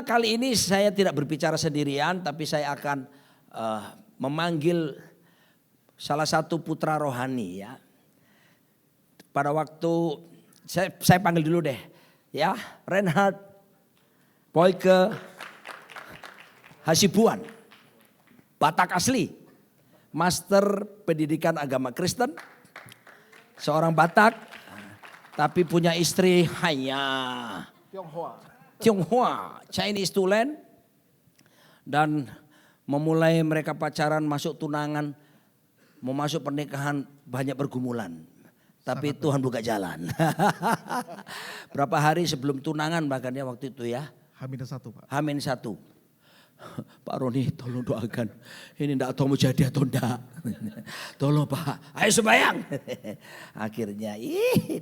Kali ini saya tidak berbicara sendirian, tapi saya akan memanggil salah satu putra rohani ya. Pada waktu saya panggil dulu deh ya, Reinhard Boyke Hasibuan, Batak asli, Master Pendidikan Agama Kristen, seorang Batak tapi punya istri hanya Tionghoa, Chinese Tulen, dan memulai mereka pacaran, masuk tunangan, mau masuk pernikahan banyak pergumulan. Tapi Tuhan buka jalan. Berapa hari sebelum tunangan bahkan ya waktu itu ya. H-1 Pak. H-1. Pak Roni tolong doakan. Ini enggak tahu mau jadi atau enggak. Tolong Pak, ayo sembahyang. Akhirnya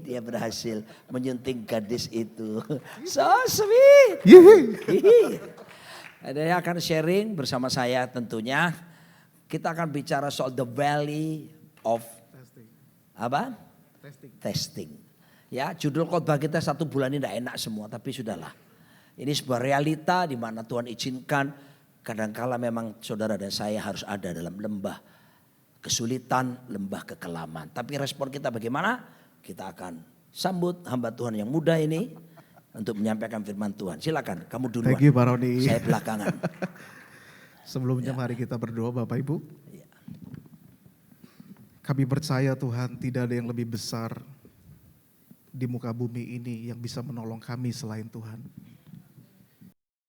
dia berhasil menyunting gadis itu. So sweet. Dia akan sharing bersama saya tentunya. Kita akan bicara soal the valley of apa? Testing. Ya, judul khotbah kita 1 bulan ini tidak enak semua, tapi sudahlah. Ini sebuah realita di mana Tuhan izinkan kadangkala memang saudara dan saya harus ada dalam lembah kesulitan, lembah kekelaman. Tapi respon kita bagaimana? Kita akan sambut hamba Tuhan yang muda ini untuk menyampaikan firman Tuhan. Silakan, kamu duluan. Thank you Pak Roni. Saya belakangan. Sebelumnya mari kita berdoa Bapak Ibu. Kami percaya Tuhan tidak ada yang lebih besar di muka bumi ini yang bisa menolong kami selain Tuhan.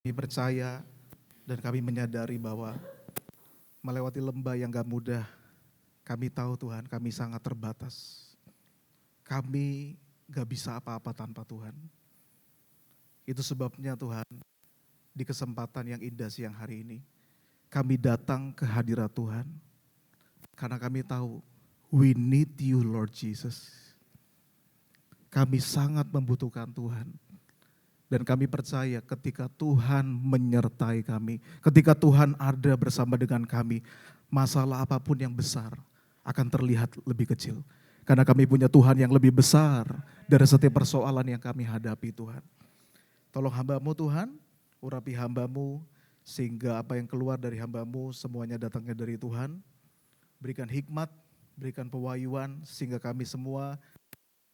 Kami percaya dan kami menyadari bahwa melewati lembah yang gak mudah, kami tahu Tuhan kami sangat terbatas. Kami gak bisa apa-apa tanpa Tuhan. Itu sebabnya Tuhan di kesempatan yang indah siang hari ini, kami datang ke hadirat Tuhan. Karena kami tahu, we need you Lord Jesus. Kami sangat membutuhkan Tuhan. Dan kami percaya ketika Tuhan menyertai kami, ketika Tuhan ada bersama dengan kami, masalah apapun yang besar akan terlihat lebih kecil. Karena kami punya Tuhan yang lebih besar dari setiap persoalan yang kami hadapi Tuhan. Tolong hamba-Mu Tuhan, urapi hamba-Mu sehingga apa yang keluar dari hamba-Mu semuanya datangnya dari Tuhan. Berikan hikmat, berikan pewahyuan sehingga kami semua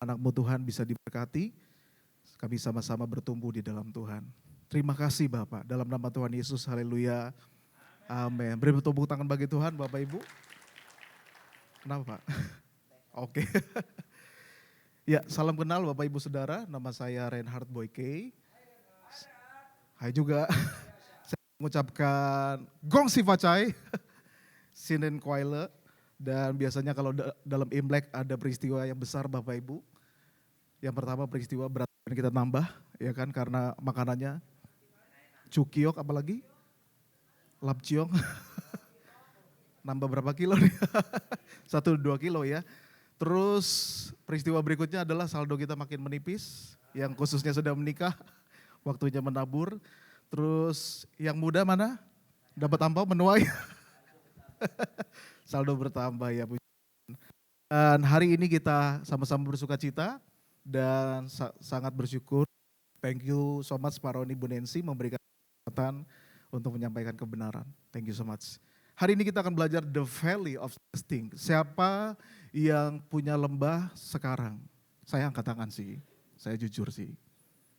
anak-Mu Tuhan bisa diberkati. Kami sama-sama bertumbuh di dalam Tuhan. Terima kasih Bapak, dalam nama Tuhan Yesus, haleluya, amin. Beri tepuk tangan bagi Tuhan Bapak Ibu. Kenapa Pak? Oke. Ya, salam kenal Bapak Ibu Saudara, nama saya Reinhard Boyke. Hai juga, saya mengucapkan Gong Si Facai, Sinen Kwaile, dan biasanya kalau dalam Imlek ada peristiwa yang besar Bapak Ibu. Yang pertama peristiwa berat kita tambah, ya kan, karena makanannya cukiok apalagi, lapciong, nambah berapa kilo nih, 1-2 kilo ya. Terus peristiwa berikutnya adalah saldo kita makin menipis, yang khususnya sudah menikah, waktunya menabur. Terus yang muda mana? Dapat ampau menuai. Saldo bertambah ya. Dan hari ini kita sama-sama bersuka cita dan sangat bersyukur. Thank you so much Pak Roni Bu Nancy memberikan kesempatan untuk menyampaikan kebenaran. Thank you so much. Hari ini kita akan belajar the valley of testing. Siapa yang punya lembah sekarang? Saya angkat tangan sih, saya jujur sih.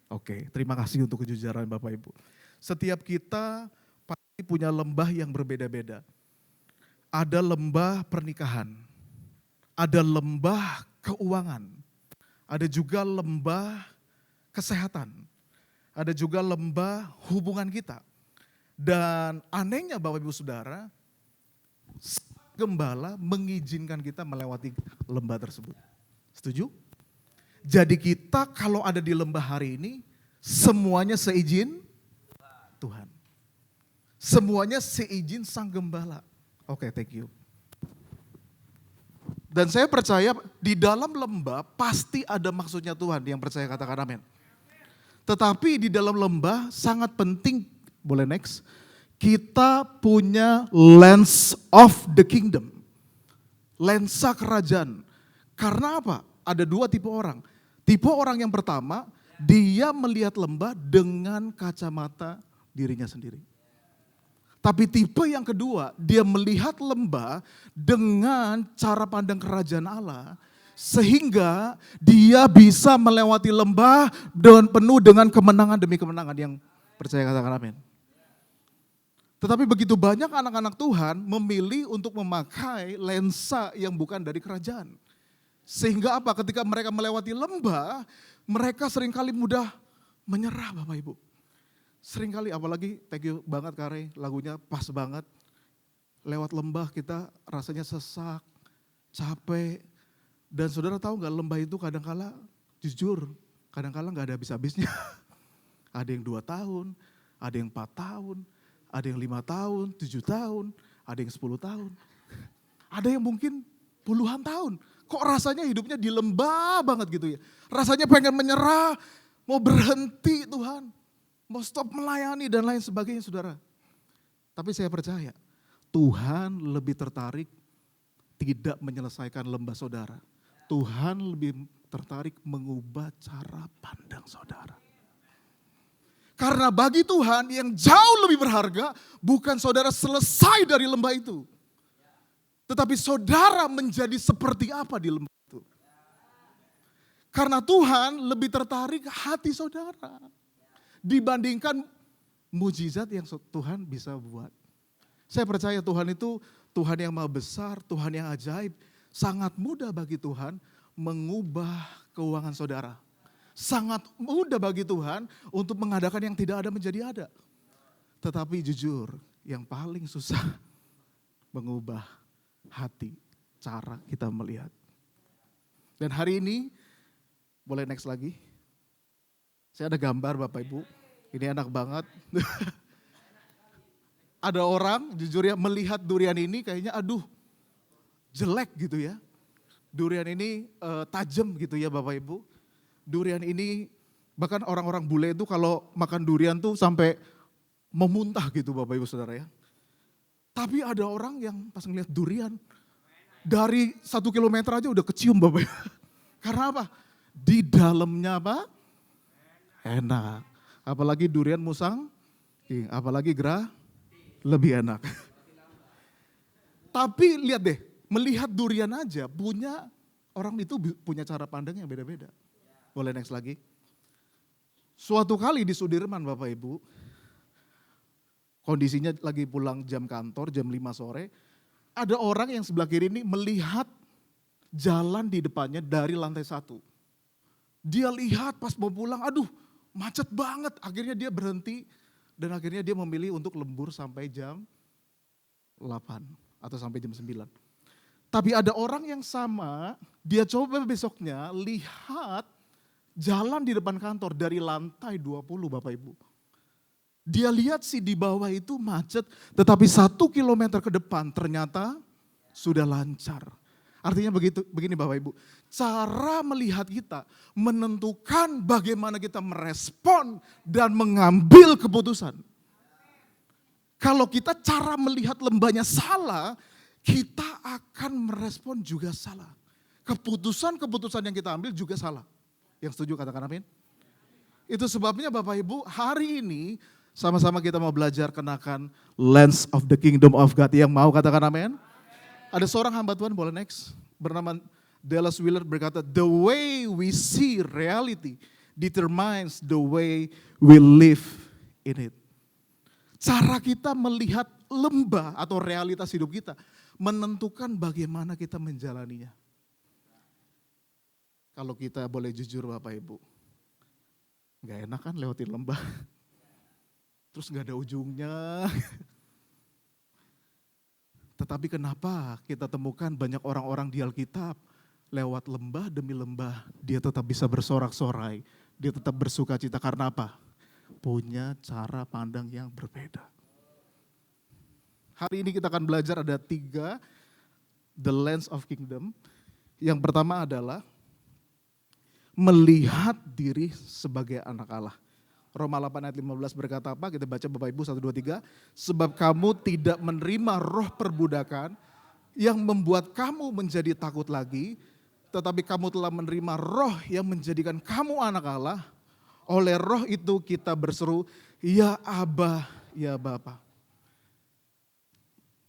Oke, terima kasih untuk kejujuran Bapak Ibu. Setiap kita pasti punya lembah yang berbeda-beda. Ada lembah pernikahan, ada lembah keuangan, ada juga lembah kesehatan, ada juga lembah hubungan kita. Dan anehnya Bapak Ibu Saudara, gembala mengizinkan kita melewati lembah tersebut. Setuju? Jadi kita kalau ada di lembah hari ini, semuanya seizin Tuhan. Semuanya seizin Sang Gembala. Oke, thank you. Dan saya percaya di dalam lembah pasti ada maksudnya Tuhan, yang percaya katakan amin. Tetapi di dalam lembah sangat penting, boleh next, kita punya lens of the kingdom. Lensa kerajaan. Karena apa? Ada 2 tipe orang. Tipe orang yang pertama, dia melihat lembah dengan kacamata dirinya sendiri. Tapi tipe yang kedua, dia melihat lembah dengan cara pandang kerajaan Allah, sehingga dia bisa melewati lembah dengan penuh dengan kemenangan demi kemenangan. Yang percaya katakan amin. Tetapi begitu banyak anak-anak Tuhan memilih untuk memakai lensa yang bukan dari kerajaan. Sehingga apa? Ketika mereka melewati lembah, mereka seringkali mudah menyerah Bapak Ibu. Seringkali, apalagi thank you banget Kare, lagunya pas banget. Lewat lembah kita rasanya sesak, capek. Dan saudara tahu gak, lembah itu kadangkala jujur, kadangkala gak ada habis-habisnya. Ada yang 2 tahun, ada yang 4 tahun, ada yang 5 tahun, 7 tahun, ada yang 10 tahun. Ada yang mungkin puluhan tahun. Kok rasanya hidupnya di lembah banget gitu ya. Rasanya pengen menyerah, mau berhenti Tuhan. Mau stop melayani dan lain sebagainya saudara. Tapi saya percaya Tuhan lebih tertarik tidak menyelesaikan lembah saudara. Tuhan lebih tertarik mengubah cara pandang saudara. Karena bagi Tuhan yang jauh lebih berharga bukan saudara selesai dari lembah itu. Tetapi saudara menjadi seperti apa di lembah itu. Karena Tuhan lebih tertarik hati saudara. Dibandingkan mujizat yang Tuhan bisa buat. Saya percaya Tuhan itu Tuhan yang maha besar, Tuhan yang ajaib. Sangat mudah bagi Tuhan mengubah keuangan saudara. Sangat mudah bagi Tuhan untuk mengadakan yang tidak ada menjadi ada. Tetapi jujur, yang paling susah mengubah hati, cara kita melihat. Dan hari ini, boleh next lagi. Saya ada gambar Bapak Ibu, ini enak banget. Ada orang jujur ya melihat durian ini kayaknya aduh jelek gitu ya. Durian ini tajam gitu ya Bapak Ibu. Durian ini bahkan orang-orang bule itu kalau makan durian tuh sampai memuntah gitu Bapak Ibu Saudara ya. Tapi ada orang yang pas ngeliat durian dari 1 kilometer aja udah kecium Bapak Ibu. Karena apa? Di dalamnya apa? Enak. Apalagi durian musang, apalagi gerah lebih enak. Tapi lihat deh, melihat durian aja punya orang itu punya cara pandang yang beda-beda. Boleh next lagi. Suatu kali di Sudirman Bapak Ibu, kondisinya lagi pulang jam kantor, jam 5 sore, ada orang yang sebelah kiri ini melihat jalan di depannya dari lantai 1. Dia lihat pas mau pulang, aduh macet banget, akhirnya dia berhenti dan akhirnya dia memilih untuk lembur sampai jam 8 atau sampai jam 9. Tapi ada orang yang sama, dia coba besoknya lihat jalan di depan kantor dari lantai 20 Bapak Ibu. Dia lihat sih di bawah itu macet, tetapi 1 kilometer ke depan ternyata sudah lancar. Artinya begini Bapak Ibu, cara melihat kita menentukan bagaimana kita merespon dan mengambil keputusan. Kalau kita cara melihat lembahnya salah, kita akan merespon juga salah. Keputusan-keputusan yang kita ambil juga salah. Yang setuju katakan amin. Itu sebabnya Bapak Ibu hari ini sama-sama kita mau belajar kenakan lens of the kingdom of God. Yang mau katakan amin. Ada seorang hamba Tuhan boleh next. Bernama Dallas Willard berkata, the way we see reality determines the way we live in it. Cara kita melihat lembah atau realitas hidup kita menentukan bagaimana kita menjalaninya. Kalau kita boleh jujur Bapak Ibu, gak enak kan lewatin lembah, terus gak ada ujungnya. Tetapi kenapa kita temukan banyak orang-orang di Alkitab lewat lembah demi lembah, dia tetap bisa bersorak-sorai, dia tetap bersuka cita karena apa? Punya cara pandang yang berbeda. Hari ini kita akan belajar ada 3 the lens of kingdom. Yang pertama adalah melihat diri sebagai anak Allah. Roma 8 ayat 15 berkata apa? Kita baca Bapak Ibu 1, 2, 3. Sebab kamu tidak menerima roh perbudakan yang membuat kamu menjadi takut lagi. Tetapi kamu telah menerima roh yang menjadikan kamu anak Allah. Oleh roh itu kita berseru, Ya Aba, ya Bapa.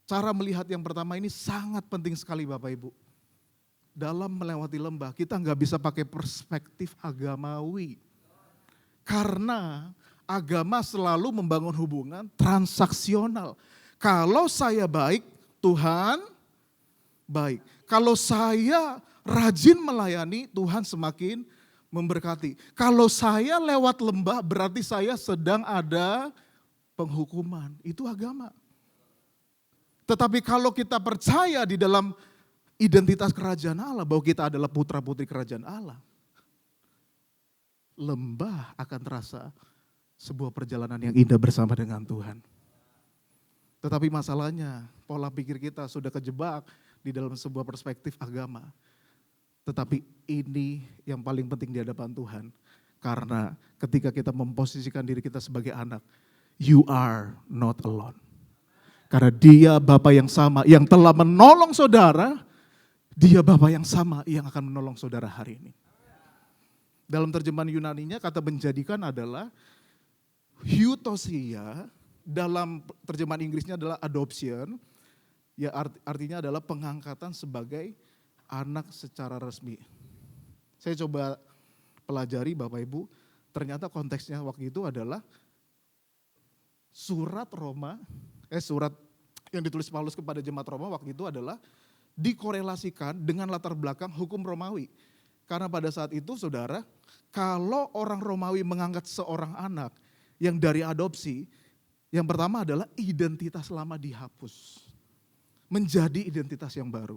Cara melihat yang pertama ini sangat penting sekali Bapak Ibu. Dalam melewati lembah kita nggak bisa pakai perspektif agamawi. Karena agama selalu membangun hubungan transaksional. Kalau saya baik, Tuhan baik. Kalau saya rajin melayani, Tuhan semakin memberkati. Kalau saya lewat lembah berarti saya sedang ada penghukuman. Itu agama. Tetapi kalau kita percaya di dalam identitas kerajaan Allah, bahwa kita adalah putra-putri kerajaan Allah, lembah akan terasa sebuah perjalanan yang indah bersama dengan Tuhan. Tetapi masalahnya pola pikir kita sudah kejebak di dalam sebuah perspektif agama. Tetapi ini yang paling penting di hadapan Tuhan. Karena ketika kita memposisikan diri kita sebagai anak, you are not alone. Karena Dia Bapa yang sama yang telah menolong saudara, Dia Bapa yang sama yang akan menolong saudara hari ini. Dalam terjemahan Yunaninya kata menjadikan adalah hutosia, dalam terjemahan Inggrisnya adalah adoption, ya artinya adalah pengangkatan sebagai anak secara resmi. Saya coba pelajari Bapak Ibu, ternyata konteksnya waktu itu adalah surat yang ditulis Paulus kepada jemaat Roma waktu itu adalah dikorelasikan dengan latar belakang hukum Romawi. Karena pada saat itu saudara, kalau orang Romawi mengangkat seorang anak yang dari adopsi, yang pertama adalah identitas lama dihapus, menjadi identitas yang baru.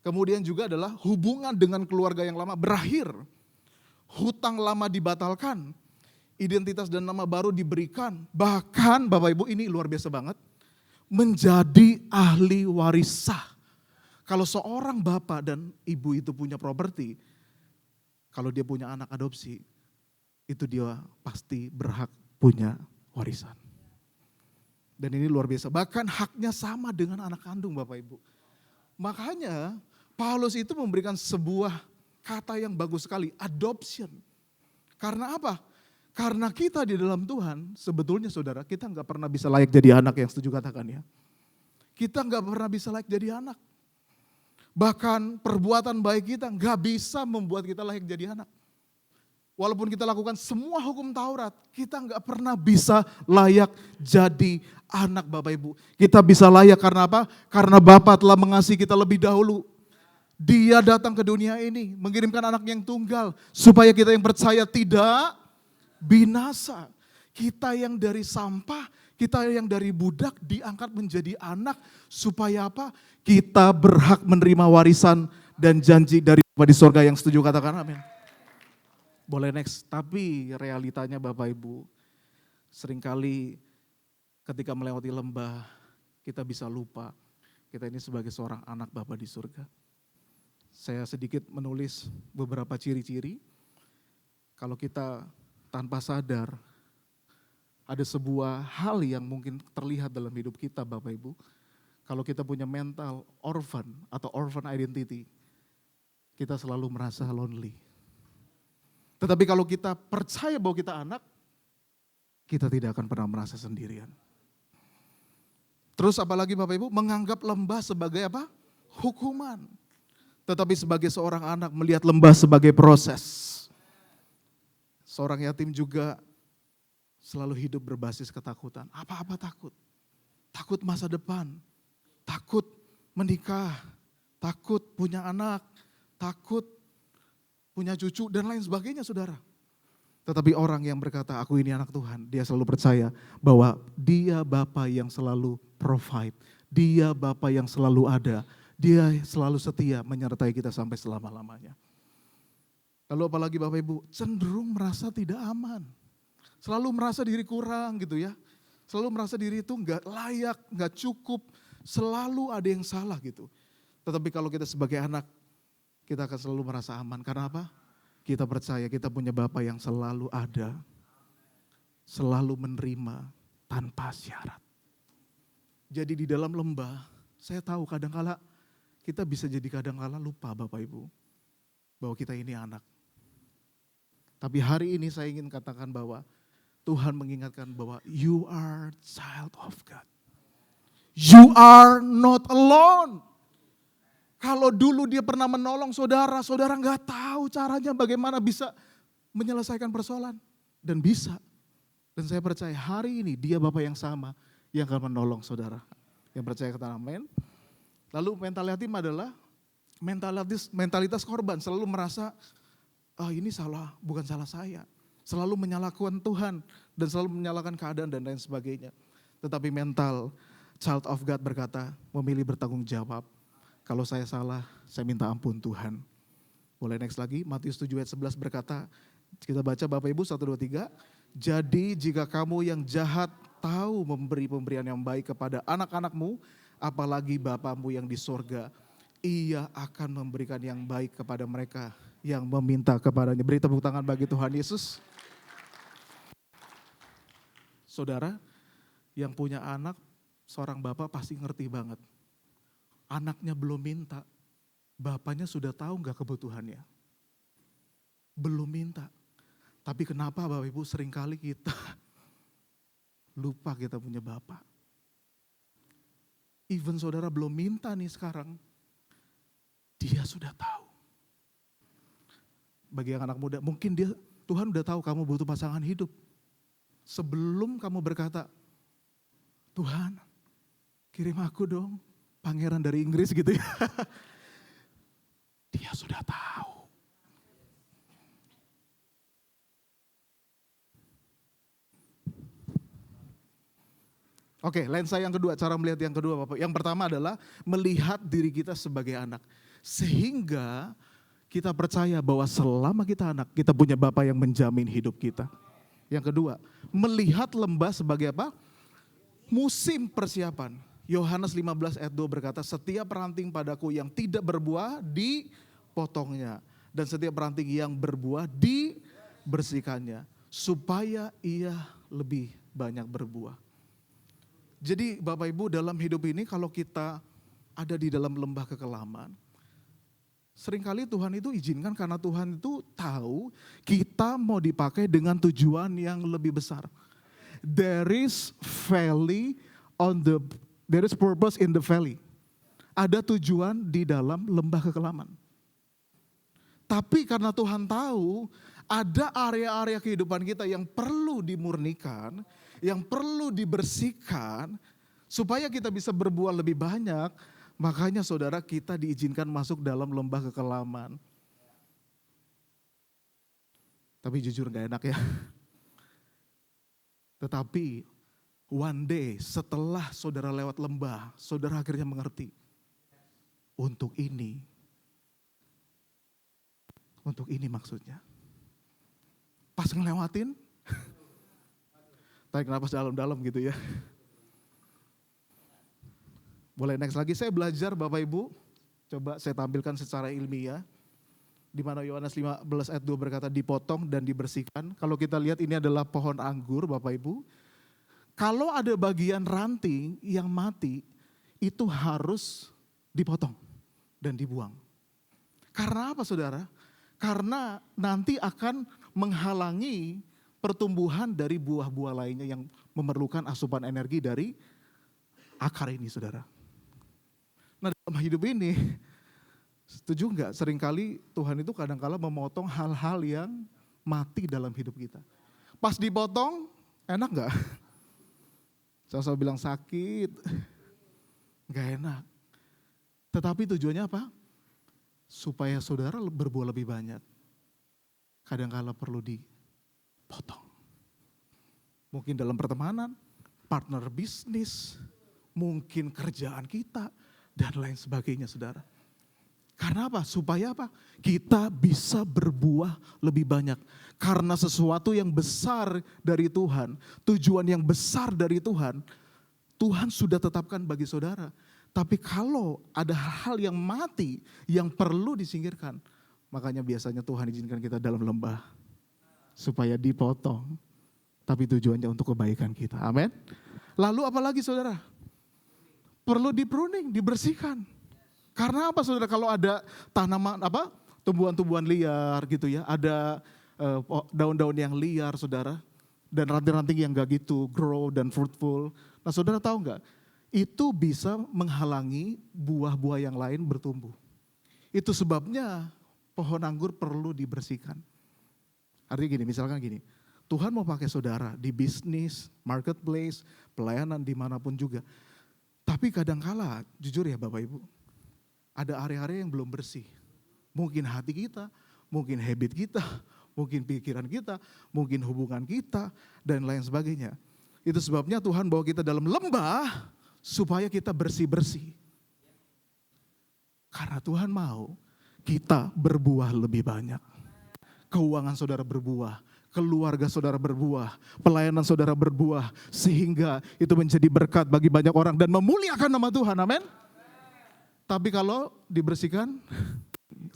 Kemudian juga adalah hubungan dengan keluarga yang lama berakhir, hutang lama dibatalkan, identitas dan nama baru diberikan. Bahkan Bapak Ibu ini luar biasa banget, menjadi ahli warisah. Kalau seorang bapak dan ibu itu punya properti, kalau dia punya anak adopsi, itu dia pasti berhak punya warisan. Dan ini luar biasa, bahkan haknya sama dengan anak kandung Bapak Ibu. Makanya Paulus itu memberikan sebuah kata yang bagus sekali, adoption. Karena apa? Karena kita di dalam Tuhan, sebetulnya saudara, kita nggak pernah bisa layak jadi anak, yang setuju katakan ya. Kita nggak pernah bisa layak jadi anak. Bahkan perbuatan baik kita nggak bisa membuat kita layak jadi anak. Walaupun kita lakukan semua hukum Taurat, kita nggak pernah bisa layak jadi anak Bapak Ibu. Kita bisa layak karena apa? Karena Bapa telah mengasihi kita lebih dahulu. Dia datang ke dunia ini, mengirimkan anak yang tunggal, supaya kita yang percaya tidak binasa. Kita yang dari sampah, kita yang dari budak diangkat menjadi anak, supaya apa? Kita berhak menerima warisan dan janji dari Bapa di sorga, yang setuju katakan amin. Boleh next, tapi realitanya Bapak Ibu, seringkali ketika melewati lembah, kita bisa lupa, kita ini sebagai seorang anak Bapa di surga. Saya sedikit menulis beberapa ciri-ciri, kalau kita tanpa sadar, ada sebuah hal yang mungkin terlihat dalam hidup kita Bapak Ibu. Kalau kita punya mental orphan atau orphan identity, kita selalu merasa lonely. Tetapi kalau kita percaya bahwa kita anak, kita tidak akan pernah merasa sendirian. Terus apalagi Bapak Ibu, menganggap lembah sebagai apa? Hukuman. Tetapi sebagai seorang anak melihat lembah sebagai proses. Seorang yatim juga selalu hidup berbasis ketakutan. Apa-apa takut. Takut masa depan. Takut menikah. Takut punya anak. Takut punya cucu dan lain sebagainya saudara. Tetapi orang yang berkata aku ini anak Tuhan, dia selalu percaya bahwa dia Bapa yang selalu provide. Dia Bapa yang selalu ada. Dia selalu setia menyertai kita sampai selama-lamanya. Lalu apalagi Bapak Ibu, cenderung merasa tidak aman. Selalu merasa diri kurang gitu ya. Selalu merasa diri itu enggak layak, enggak cukup. Selalu ada yang salah gitu. Tetapi kalau kita sebagai anak, kita akan selalu merasa aman. Karena apa? Kita percaya kita punya Bapa yang selalu ada. Selalu menerima tanpa syarat. Jadi di dalam lembah, saya tahu kadang-kala kita bisa jadi kadang-kala lupa Bapak Ibu. Bahwa kita ini anak. Tapi hari ini saya ingin katakan bahwa Tuhan mengingatkan bahwa you are child of God. You are not alone. Kalau dulu dia pernah menolong saudara, saudara nggak tahu caranya bagaimana bisa menyelesaikan persoalan. Dan bisa. Dan saya percaya hari ini dia Bapa yang sama yang akan menolong saudara. Yang percaya kata amin. Lalu mental yatim adalah mentalitas korban. Selalu merasa, ini salah, bukan salah saya. Selalu menyalahkan Tuhan dan selalu menyalahkan keadaan dan lain sebagainya. Tetapi mental child of God berkata, memilih bertanggung jawab. Kalau saya salah, saya minta ampun Tuhan. Boleh next lagi, Matius 7 ayat 11 berkata, kita baca Bapak Ibu 1, 2, 3. Jadi jika kamu yang jahat tahu memberi pemberian yang baik kepada anak-anakmu, apalagi Bapamu yang di sorga, ia akan memberikan yang baik kepada mereka yang meminta kepadanya. Beri tepuk tangan bagi Tuhan Yesus. Saudara yang punya anak, seorang bapak pasti ngerti banget. Anaknya belum minta, bapaknya sudah tahu gak kebutuhannya. Belum minta. Tapi kenapa Bapak Ibu seringkali kita lupa kita punya bapak. Even saudara belum minta nih sekarang, dia sudah tahu. Bagi yang anak muda, mungkin Tuhan udah tahu kamu butuh pasangan hidup. Sebelum kamu berkata, Tuhan kirim aku dong, pangeran dari Inggris gitu ya. Dia sudah tahu. Oke, lensa yang kedua, cara melihat yang kedua Bapak. Yang pertama adalah melihat diri kita sebagai anak. Sehingga kita percaya bahwa selama kita anak, kita punya Bapak yang menjamin hidup kita. Yang kedua, melihat lembah sebagai apa? Musim persiapan. Yohanes 15 ayat 2 berkata, setiap ranting padaku yang tidak berbuah dipotongnya. Dan setiap ranting yang berbuah dibersihkannya. Supaya ia lebih banyak berbuah. Jadi Bapak Ibu dalam hidup ini kalau kita ada di dalam lembah kekelaman, seringkali Tuhan itu izinkan karena Tuhan itu tahu kita mau dipakai dengan tujuan yang lebih besar. There is purpose in the valley. Ada tujuan di dalam lembah kekelaman. Tapi karena Tuhan tahu ada area-area kehidupan kita yang perlu dimurnikan, yang perlu dibersihkan supaya kita bisa berbuah lebih banyak, makanya saudara kita diizinkan masuk dalam lembah kekelaman. Tapi jujur gak enak ya. Tetapi one day setelah saudara lewat lembah, saudara akhirnya mengerti. Untuk ini maksudnya. Pas ngelewatin, tarik nafas dalam-dalam gitu ya. Boleh next lagi, saya belajar Bapak Ibu, coba saya tampilkan secara ilmiah. Di mana Yohanes 15 ayat 2 berkata dipotong dan dibersihkan. Kalau kita lihat ini adalah pohon anggur Bapak Ibu. Kalau ada bagian ranting yang mati, itu harus dipotong dan dibuang. Karena apa saudara? Karena nanti akan menghalangi pertumbuhan dari buah-buah lainnya yang memerlukan asupan energi dari akar ini saudara. Nah dalam hidup ini, setuju enggak? Seringkali Tuhan itu kadang-kala memotong hal-hal yang mati dalam hidup kita. Pas dipotong, enak enggak? Saya bilang sakit, enggak enak. Tetapi tujuannya apa? Supaya saudara berbuah lebih banyak. Kadang-kala perlu dipotong. Mungkin dalam pertemanan, partner bisnis, mungkin kerjaan kita, dan lain sebagainya saudara. Karena apa? Supaya apa? Kita bisa berbuah lebih banyak. Karena sesuatu yang besar dari Tuhan, tujuan yang besar dari Tuhan, Tuhan sudah tetapkan bagi saudara. Tapi kalau ada hal yang mati, yang perlu disingkirkan, makanya biasanya Tuhan izinkan kita dalam lembah. Supaya dipotong, tapi tujuannya untuk kebaikan kita. Amin. Lalu apalagi saudara? Perlu di-pruning, dibersihkan. Karena apa saudara? Kalau ada tanaman, tumbuhan-tumbuhan liar gitu ya, ada daun-daun yang liar saudara, dan ranting-ranting yang gak gitu grow dan fruitful. Nah saudara tahu nggak? Itu bisa menghalangi buah-buah yang lain bertumbuh. Itu sebabnya pohon anggur perlu dibersihkan. Artinya gini, misalkan gini, Tuhan mau pakai saudara di bisnis, marketplace, pelayanan dimanapun juga. Tapi kadangkala, jujur ya Bapak Ibu, ada area-area yang belum bersih. Mungkin hati kita, mungkin habit kita, mungkin pikiran kita, mungkin hubungan kita, dan lain sebagainya. Itu sebabnya Tuhan bawa kita dalam lembah supaya kita bersih-bersih. Karena Tuhan mau kita berbuah lebih banyak. Keuangan saudara berbuah, keluarga saudara berbuah, pelayanan saudara berbuah, sehingga itu menjadi berkat bagi banyak orang dan memuliakan nama Tuhan, amin. Tapi kalau dibersihkan,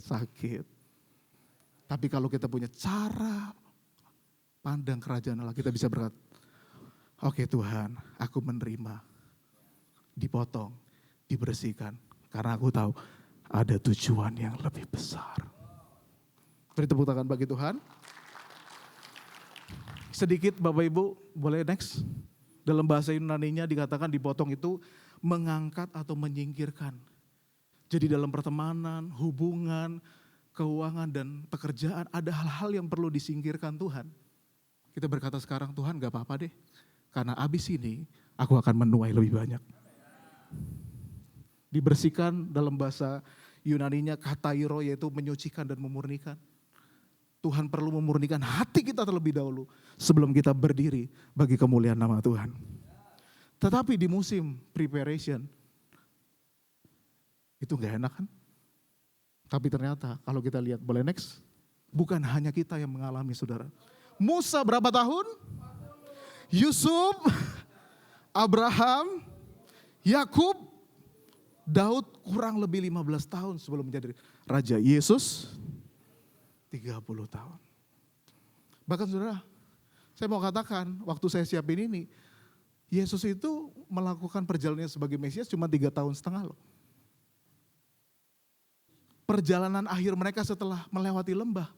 sakit. Tapi kalau kita punya cara pandang kerajaan Allah, kita bisa berkata, oke Tuhan, aku menerima, dipotong, dibersihkan, karena aku tahu ada tujuan yang lebih besar. Beri tepuk tangan bagi Tuhan. Sedikit Bapak Ibu, boleh next? Dalam bahasa Yunaninya dikatakan dipotong itu mengangkat atau menyingkirkan. Jadi dalam pertemanan, hubungan, keuangan dan pekerjaan ada hal-hal yang perlu disingkirkan Tuhan. Kita berkata sekarang, Tuhan gak apa-apa deh. Karena abis ini aku akan menuai lebih banyak. Dibersihkan dalam bahasa Yunaninya katairo, yaitu menyucikan dan memurnikan. Tuhan perlu memurnikan hati kita terlebih dahulu sebelum kita berdiri bagi kemuliaan nama Tuhan. Tetapi di musim preparation, itu gak enak kan? Tapi ternyata kalau kita lihat, boleh next? Bukan hanya kita yang mengalami saudara. Musa berapa tahun? Yusuf, Abraham, Yakub, Daud kurang lebih 15 tahun sebelum menjadi raja. Yesus 30 tahun. Bahkan saudara, saya mau katakan waktu saya siapin ini, Yesus itu melakukan perjalanannya sebagai Mesias cuma 3,5 tahun loh. Perjalanan akhir mereka setelah melewati lembah,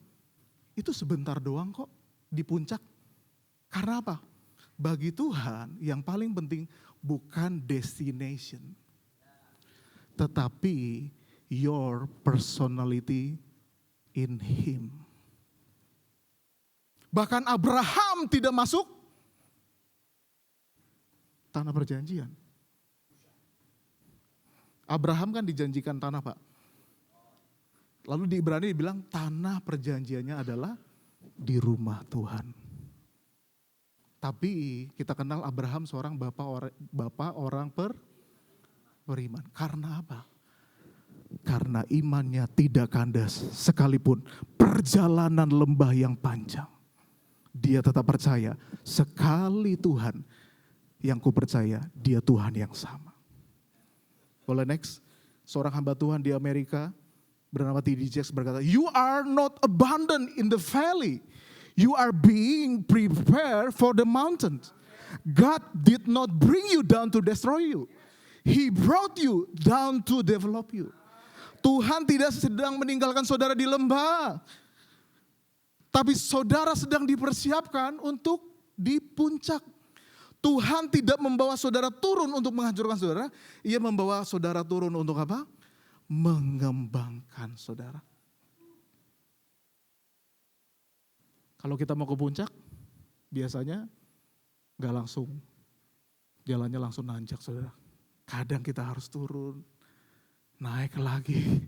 itu sebentar doang kok di puncak. Karena apa? Bagi Tuhan yang paling penting bukan destination, tetapi your personality in Him. Bahkan Abraham tidak masuk tanah perjanjian. Abraham kan dijanjikan tanah Pak. Lalu di Ibrani dibilang tanah perjanjiannya adalah di rumah Tuhan. Tapi kita kenal Abraham seorang bapak orang beriman. Karena apa? Karena imannya tidak kandas sekalipun perjalanan lembah yang panjang. Dia tetap percaya sekali Tuhan yang ku percaya dia Tuhan yang sama. Boleh next? Seorang hamba Tuhan di Amerika bernama T.D. Jakes berkata, you are not abandoned in the valley. You are being prepared for the mountains. God did not bring you down to destroy you. He brought you down to develop you. Tuhan tidak sedang meninggalkan saudara di lembah. Tapi saudara sedang dipersiapkan untuk di puncak. Tuhan tidak membawa saudara turun untuk menghancurkan saudara. Ia membawa saudara turun untuk apa? Mengembangkan saudara. Kalau kita mau ke puncak, biasanya gak langsung. Jalannya langsung nanjak saudara. Kadang kita harus turun. Naik lagi.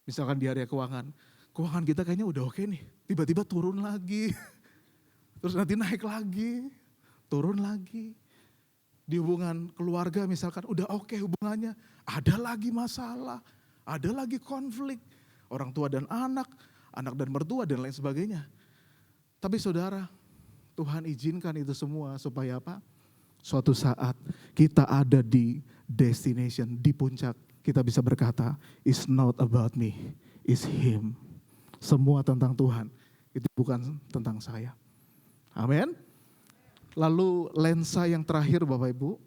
Misalkan di area keuangan kita kayaknya udah oke nih. Tiba-tiba turun lagi. Terus nanti naik lagi. Turun lagi. Di hubungan keluarga misalkan udah oke hubungannya. Ada lagi masalah. Ada lagi konflik. Orang tua dan anak dan mertua dan lain sebagainya. Tapi saudara, Tuhan izinkan itu semua supaya apa? Suatu saat kita ada di destination, di puncak, kita bisa berkata, it's not about me, it's Him. Semua tentang Tuhan, itu bukan tentang saya. Amin. Lalu lensa yang terakhir Bapak Ibu,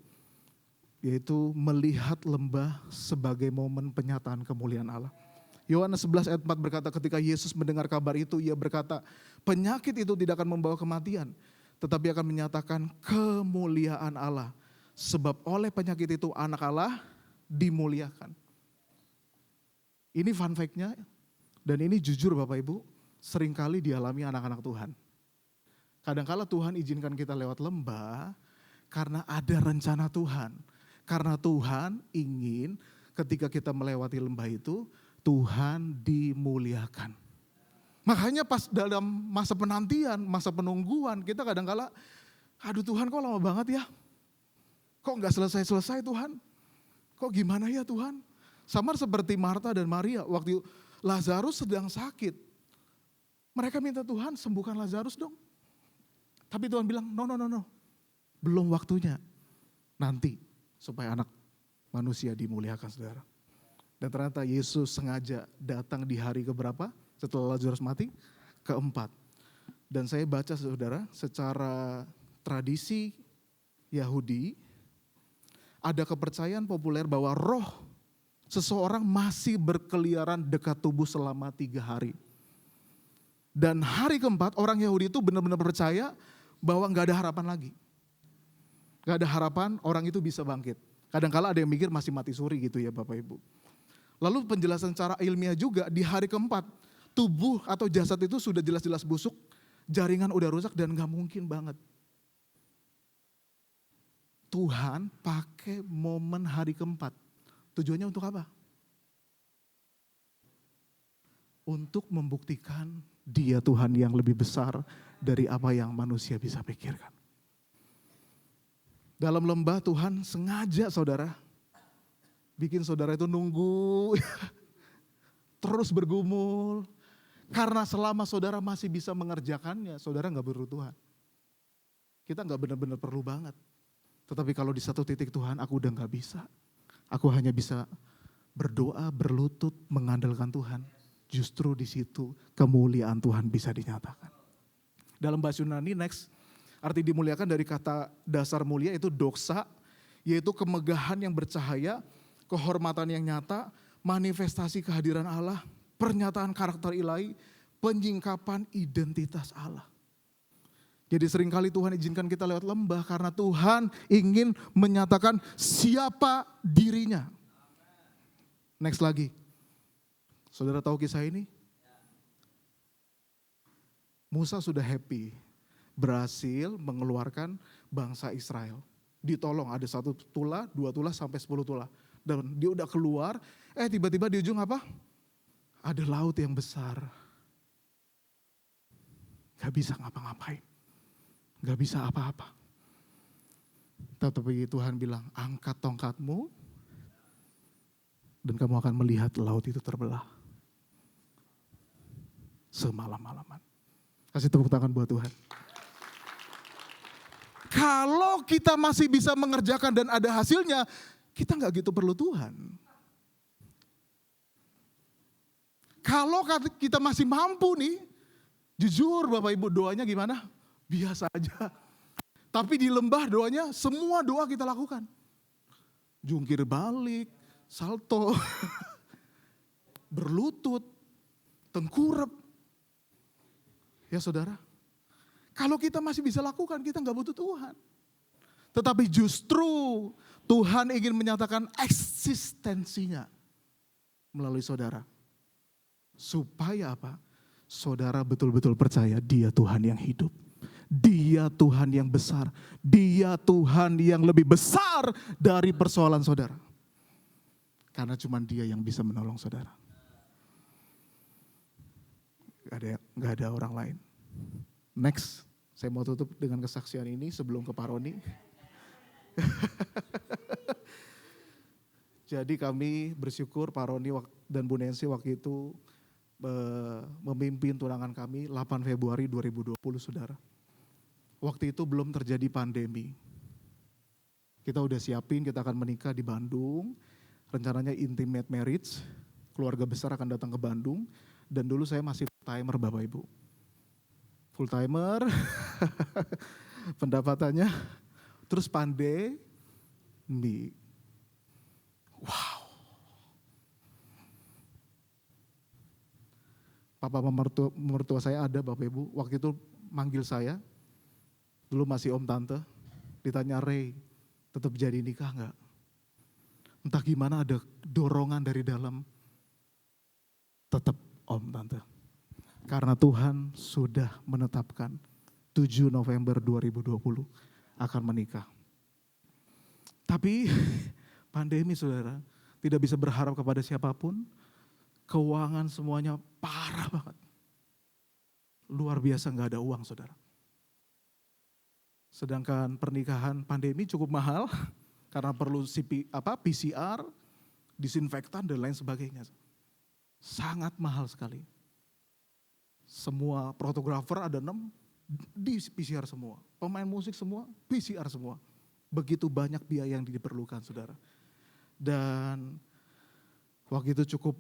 yaitu melihat lembah sebagai momen penyataan kemuliaan Allah. Yohanes 11 ayat 4 berkata, ketika Yesus mendengar kabar itu, ia berkata, penyakit itu tidak akan membawa kematian, tetapi akan menyatakan kemuliaan Allah. Sebab oleh penyakit itu anak Allah dimuliakan. Ini fun fact-nya, dan ini jujur Bapak Ibu, seringkali dialami anak-anak Tuhan. Kadangkala Tuhan izinkan kita lewat lembah, karena ada rencana Tuhan. Karena Tuhan ingin ketika kita melewati lembah itu, Tuhan dimuliakan. Makanya pas dalam masa penantian, masa penungguan, kita kadangkala, aduh Tuhan kok lama banget ya? Kok gak selesai-selesai Tuhan? Kok gimana ya Tuhan? Sama seperti Marta dan Maria, waktu Lazarus sedang sakit. Mereka minta Tuhan sembuhkan Lazarus dong. Tapi Tuhan bilang, no, belum waktunya. Nanti supaya anak manusia dimuliakan saudara. Dan ternyata Yesus sengaja datang di hari keberapa setelah Lazarus mati? Keempat. Dan saya baca saudara, secara tradisi Yahudi, ada kepercayaan populer bahwa roh seseorang masih berkeliaran dekat tubuh selama 3 hari. Dan hari keempat orang Yahudi itu benar-benar percaya bahwa gak ada harapan lagi. Gak ada harapan orang itu bisa bangkit. Kadang-kala ada yang mikir masih mati suri gitu ya Bapak Ibu. Lalu penjelasan secara ilmiah juga di hari keempat, tubuh atau jasad itu sudah jelas-jelas busuk, jaringan udah rusak dan gak mungkin banget. Tuhan pakai momen hari keempat. Tujuannya untuk apa? Untuk membuktikan Dia Tuhan yang lebih besar dari apa yang manusia bisa pikirkan. Dalam lembah Tuhan sengaja saudara, bikin saudara itu nunggu, terus bergumul. Karena selama saudara masih bisa mengerjakannya, saudara gak perlu Tuhan. Kita gak benar-benar perlu banget. Tetapi kalau di satu titik Tuhan, aku udah gak bisa. Aku hanya bisa berdoa, berlutut, mengandalkan Tuhan. Justru di situ kemuliaan Tuhan bisa dinyatakan. Dalam bahasa Yunani next, arti dimuliakan dari kata dasar mulia itu doxa, yaitu kemegahan yang bercahaya, kehormatan yang nyata, manifestasi kehadiran Allah, pernyataan karakter ilahi, penyingkapan identitas Allah. Jadi seringkali Tuhan izinkan kita lewat lembah karena Tuhan ingin menyatakan siapa dirinya. Next lagi. Saudara tahu kisah ini? Musa sudah happy, berhasil mengeluarkan bangsa Israel. Ditolong ada 1 tula, 2 tula sampai 10 tula. Dan dia udah keluar, tiba-tiba di ujung apa? Ada laut yang besar. Gak bisa ngapa-ngapain. Gak bisa apa-apa. Tetapi Tuhan bilang, angkat tongkatmu dan kamu akan melihat laut itu terbelah. Semalam-malaman. Kasih tepuk tangan buat Tuhan. Kalau kita masih bisa mengerjakan dan ada hasilnya, kita gak gitu perlu Tuhan. Kalau kita masih mampu nih, jujur Bapak Ibu doanya gimana? Biasa aja. Tapi di lembah doanya semua doa kita lakukan. Jungkir balik, salto, berlutut, tengkurap. Ya saudara, kalau kita masih bisa lakukan, kita gak butuh Tuhan. Tetapi justru Tuhan ingin menyatakan eksistensinya melalui saudara. Supaya apa? Saudara betul-betul percaya Dia Tuhan yang hidup. Dia Tuhan yang besar. Dia Tuhan yang lebih besar dari persoalan saudara. Karena cuma Dia yang bisa menolong saudara. Gak ada orang lain. Next, saya mau tutup dengan kesaksian ini sebelum ke Paroni. Jadi kami bersyukur Paroni dan Bu Nancy waktu itu memimpin tunangan kami 8 Februari 2020 saudara. Waktu itu belum terjadi pandemi. Kita udah siapin kita akan menikah di Bandung. Rencananya intimate marriage. Keluarga besar akan datang ke Bandung. Dan dulu saya masih full timer Bapak Ibu. Full timer. Pendapatannya. Terus pandemi. Wow. Papa mertua saya ada, Bapak Ibu, waktu itu manggil saya, dulu masih om tante, ditanya, Ray, tetap jadi nikah enggak? Entah gimana ada dorongan dari dalam, tetap om tante. Karena Tuhan sudah menetapkan 7 November 2020 akan menikah. Tapi pandemi saudara, tidak bisa berharap kepada siapapun, keuangan semuanya parah banget. Luar biasa gak ada uang saudara. Sedangkan pernikahan pandemi cukup mahal karena perlu PCR, disinfektan dan lain sebagainya. Sangat mahal sekali. Semua fotografer ada 6 di PCR semua. Pemain musik semua PCR semua. Begitu banyak biaya yang diperlukan saudara. Dan waktu itu cukup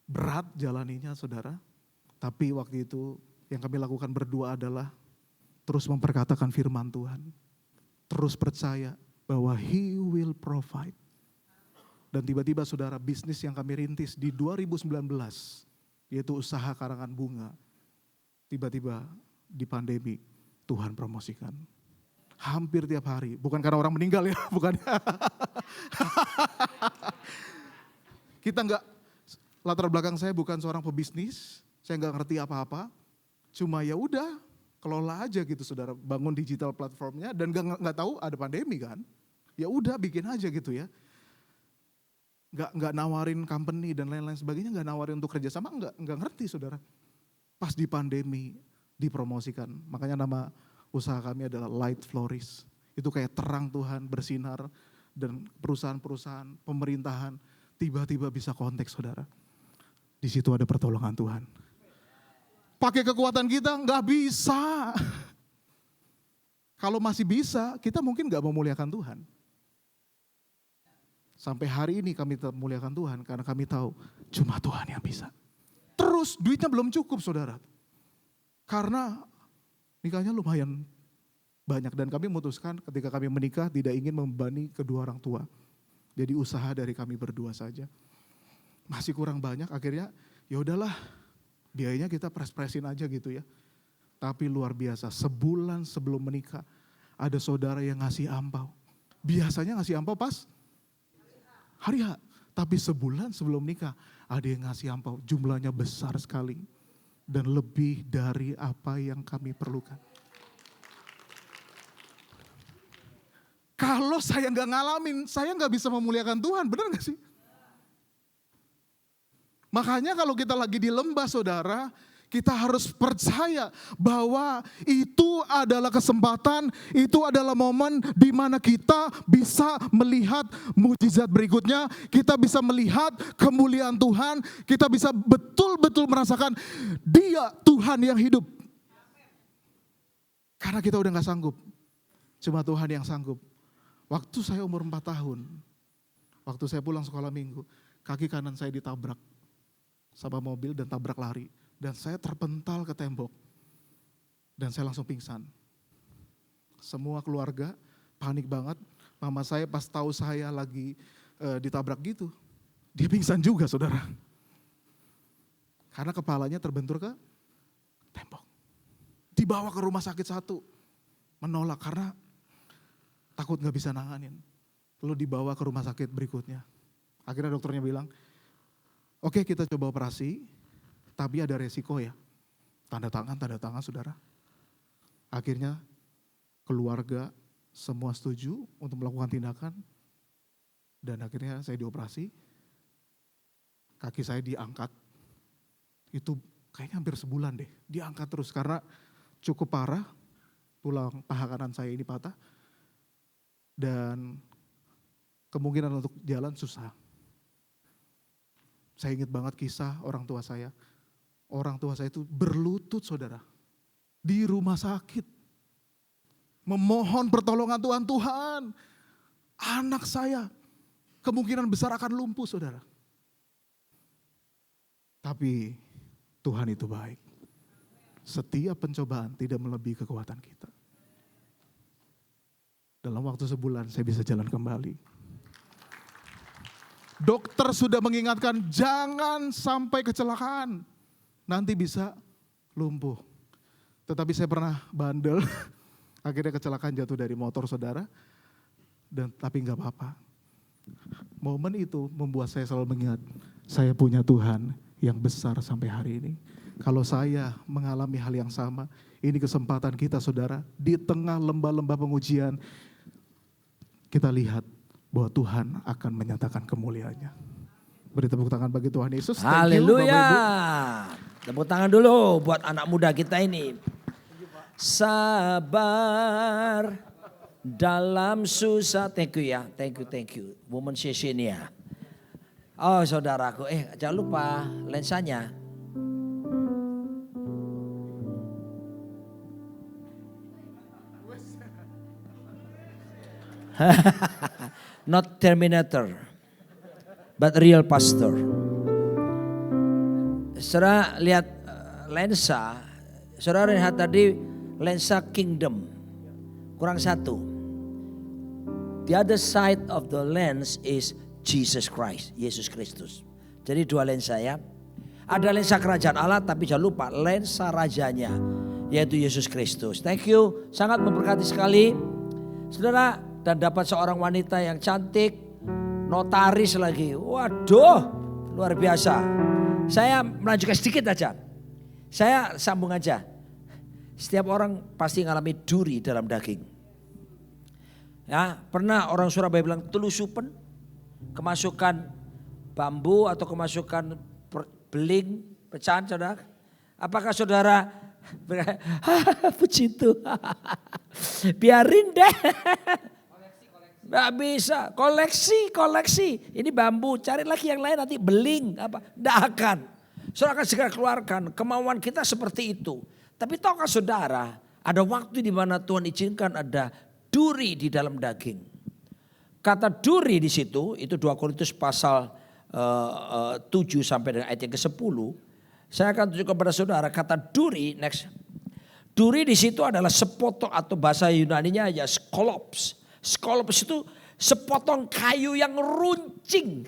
berat jalaninya saudara. Tapi waktu itu yang kami lakukan berdua adalah terus memperkatakan firman Tuhan. Terus percaya bahwa He will provide. Dan tiba-tiba saudara, bisnis yang kami rintis di 2019, yaitu usaha karangan bunga, tiba-tiba di pandemi Tuhan promosikan. Hampir tiap hari, bukan karena orang meninggal ya, bukan. Kita enggak, latar belakang saya bukan seorang pebisnis, saya enggak ngerti apa-apa, cuma ya udah, kelola aja gitu saudara, bangun digital platformnya dan enggak tahu ada pandemi kan. Ya udah bikin aja gitu ya. Enggak nawarin company dan lain-lain sebagainya, enggak nawarin untuk kerjasama, enggak ngerti saudara. Pas di pandemi dipromosikan, makanya nama usaha kami adalah Light Flourish. Itu kayak terang Tuhan bersinar dan perusahaan-perusahaan, pemerintahan tiba-tiba bisa kontak saudara. Di situ ada pertolongan Tuhan. Pakai kekuatan kita enggak bisa. Kalau masih bisa, kita mungkin enggak memuliakan Tuhan. Sampai hari ini kami tetap memuliakan Tuhan karena kami tahu cuma Tuhan yang bisa. Terus duitnya belum cukup saudara. Karena nikahnya lumayan banyak dan kami memutuskan ketika kami menikah tidak ingin membebani kedua orang tua. Jadi usaha dari kami berdua saja. Masih kurang banyak akhirnya ya udahlah biayanya kita pres-presin aja gitu ya. Tapi luar biasa sebulan sebelum menikah ada saudara yang ngasih ampau. Biasanya ngasih ampau pas hari H, tapi sebulan sebelum nikah ada yang ngasih ampau, jumlahnya besar sekali dan lebih dari apa yang kami perlukan. Kalau saya nggak ngalamin, saya nggak bisa memuliakan Tuhan, benar nggak sih? Makanya kalau kita lagi di lembah saudara, kita harus percaya bahwa itu adalah kesempatan, itu adalah momen di mana kita bisa melihat mujizat berikutnya, kita bisa melihat kemuliaan Tuhan, kita bisa betul-betul merasakan Dia Tuhan yang hidup. Karena kita udah gak sanggup, cuma Tuhan yang sanggup. Waktu saya umur 4 tahun, waktu saya pulang sekolah minggu, kaki kanan saya ditabrak sama mobil dan tabrak lari. Dan saya terpental ke tembok. Dan saya langsung pingsan. Semua keluarga panik banget. Mama saya pas tahu saya lagi ditabrak gitu. Dia pingsan juga saudara. Karena kepalanya terbentur ke tembok. Dibawa ke rumah sakit satu. Menolak karena takut gak bisa nanganin. Lalu dibawa ke rumah sakit berikutnya. Akhirnya dokternya bilang, oke kita coba operasi. Tapi ada resiko ya, tanda tangan saudara. Akhirnya keluarga semua setuju untuk melakukan tindakan. Dan akhirnya saya dioperasi, kaki saya diangkat. Itu kayaknya hampir sebulan deh, diangkat terus karena cukup parah. Tulang paha kanan saya ini patah. Dan kemungkinan untuk jalan susah. Saya ingat banget kisah orang tua saya. Orang tua saya itu berlutut saudara, di rumah sakit. Memohon pertolongan Tuhan, Tuhan anak saya kemungkinan besar akan lumpuh saudara. Tapi Tuhan itu baik. Setiap pencobaan tidak melebihi kekuatan kita. Dalam waktu sebulan saya bisa jalan kembali. Dokter sudah mengingatkan jangan sampai kecelakaan. nanti bisa lumpuh. Tetapi saya pernah bandel, akhirnya kecelakaan jatuh dari motor saudara, tapi nggak apa-apa. Momen itu membuat saya selalu mengingat, saya punya Tuhan yang besar sampai hari ini. Kalau saya mengalami hal yang sama, ini kesempatan kita saudara, di tengah lembah-lembah pengujian, kita lihat bahwa Tuhan akan menyatakan kemuliaannya. Beri tepuk tangan bagi Tuhan Yesus. Haleluya. Tepuk tangan dulu buat anak muda kita ini. Sabar dalam susah. Thank you ya. Thank you. Woman Sheshenia. Oh saudaraku, jangan lupa lensanya. Not Terminator, but real pastor. Saudara lihat lensa, saudara lihat tadi lensa kingdom, kurang satu. The other side of the lens is Jesus Christ, Yesus Kristus. Jadi dua lensa ya. Ada lensa kerajaan Allah tapi jangan lupa lensa rajanya yaitu Yesus Kristus. Thank you, sangat memberkati sekali. Saudara, dan dapat seorang wanita yang cantik, notaris lagi. Waduh, luar biasa. Saya melanjutkan sedikit aja. Saya sambung aja. Setiap orang pasti ngalami duri dalam daging. Ya, pernah orang Surabaya bilang telusupen, kemasukan bambu atau kemasukan beling, pecahan saudara. Apakah saudara puji Tuhan, biarin deh. Nggak bisa, koleksi. Ini bambu, cari lagi yang lain nanti beling apa? Nggak akan. Saudara akan segera keluarkan. Kemauan kita seperti itu. Tapi tahukah saudara, ada waktu di mana Tuhan izinkan ada duri di dalam daging. Kata duri di situ, itu 2 Korintus pasal 7 sampai dengan ayat yang ke-10. Saya akan tunjukkan kepada saudara kata duri, next. Duri di situ adalah sepotong atau bahasa Yunaninya ya skolops. Skolops itu sepotong kayu yang runcing.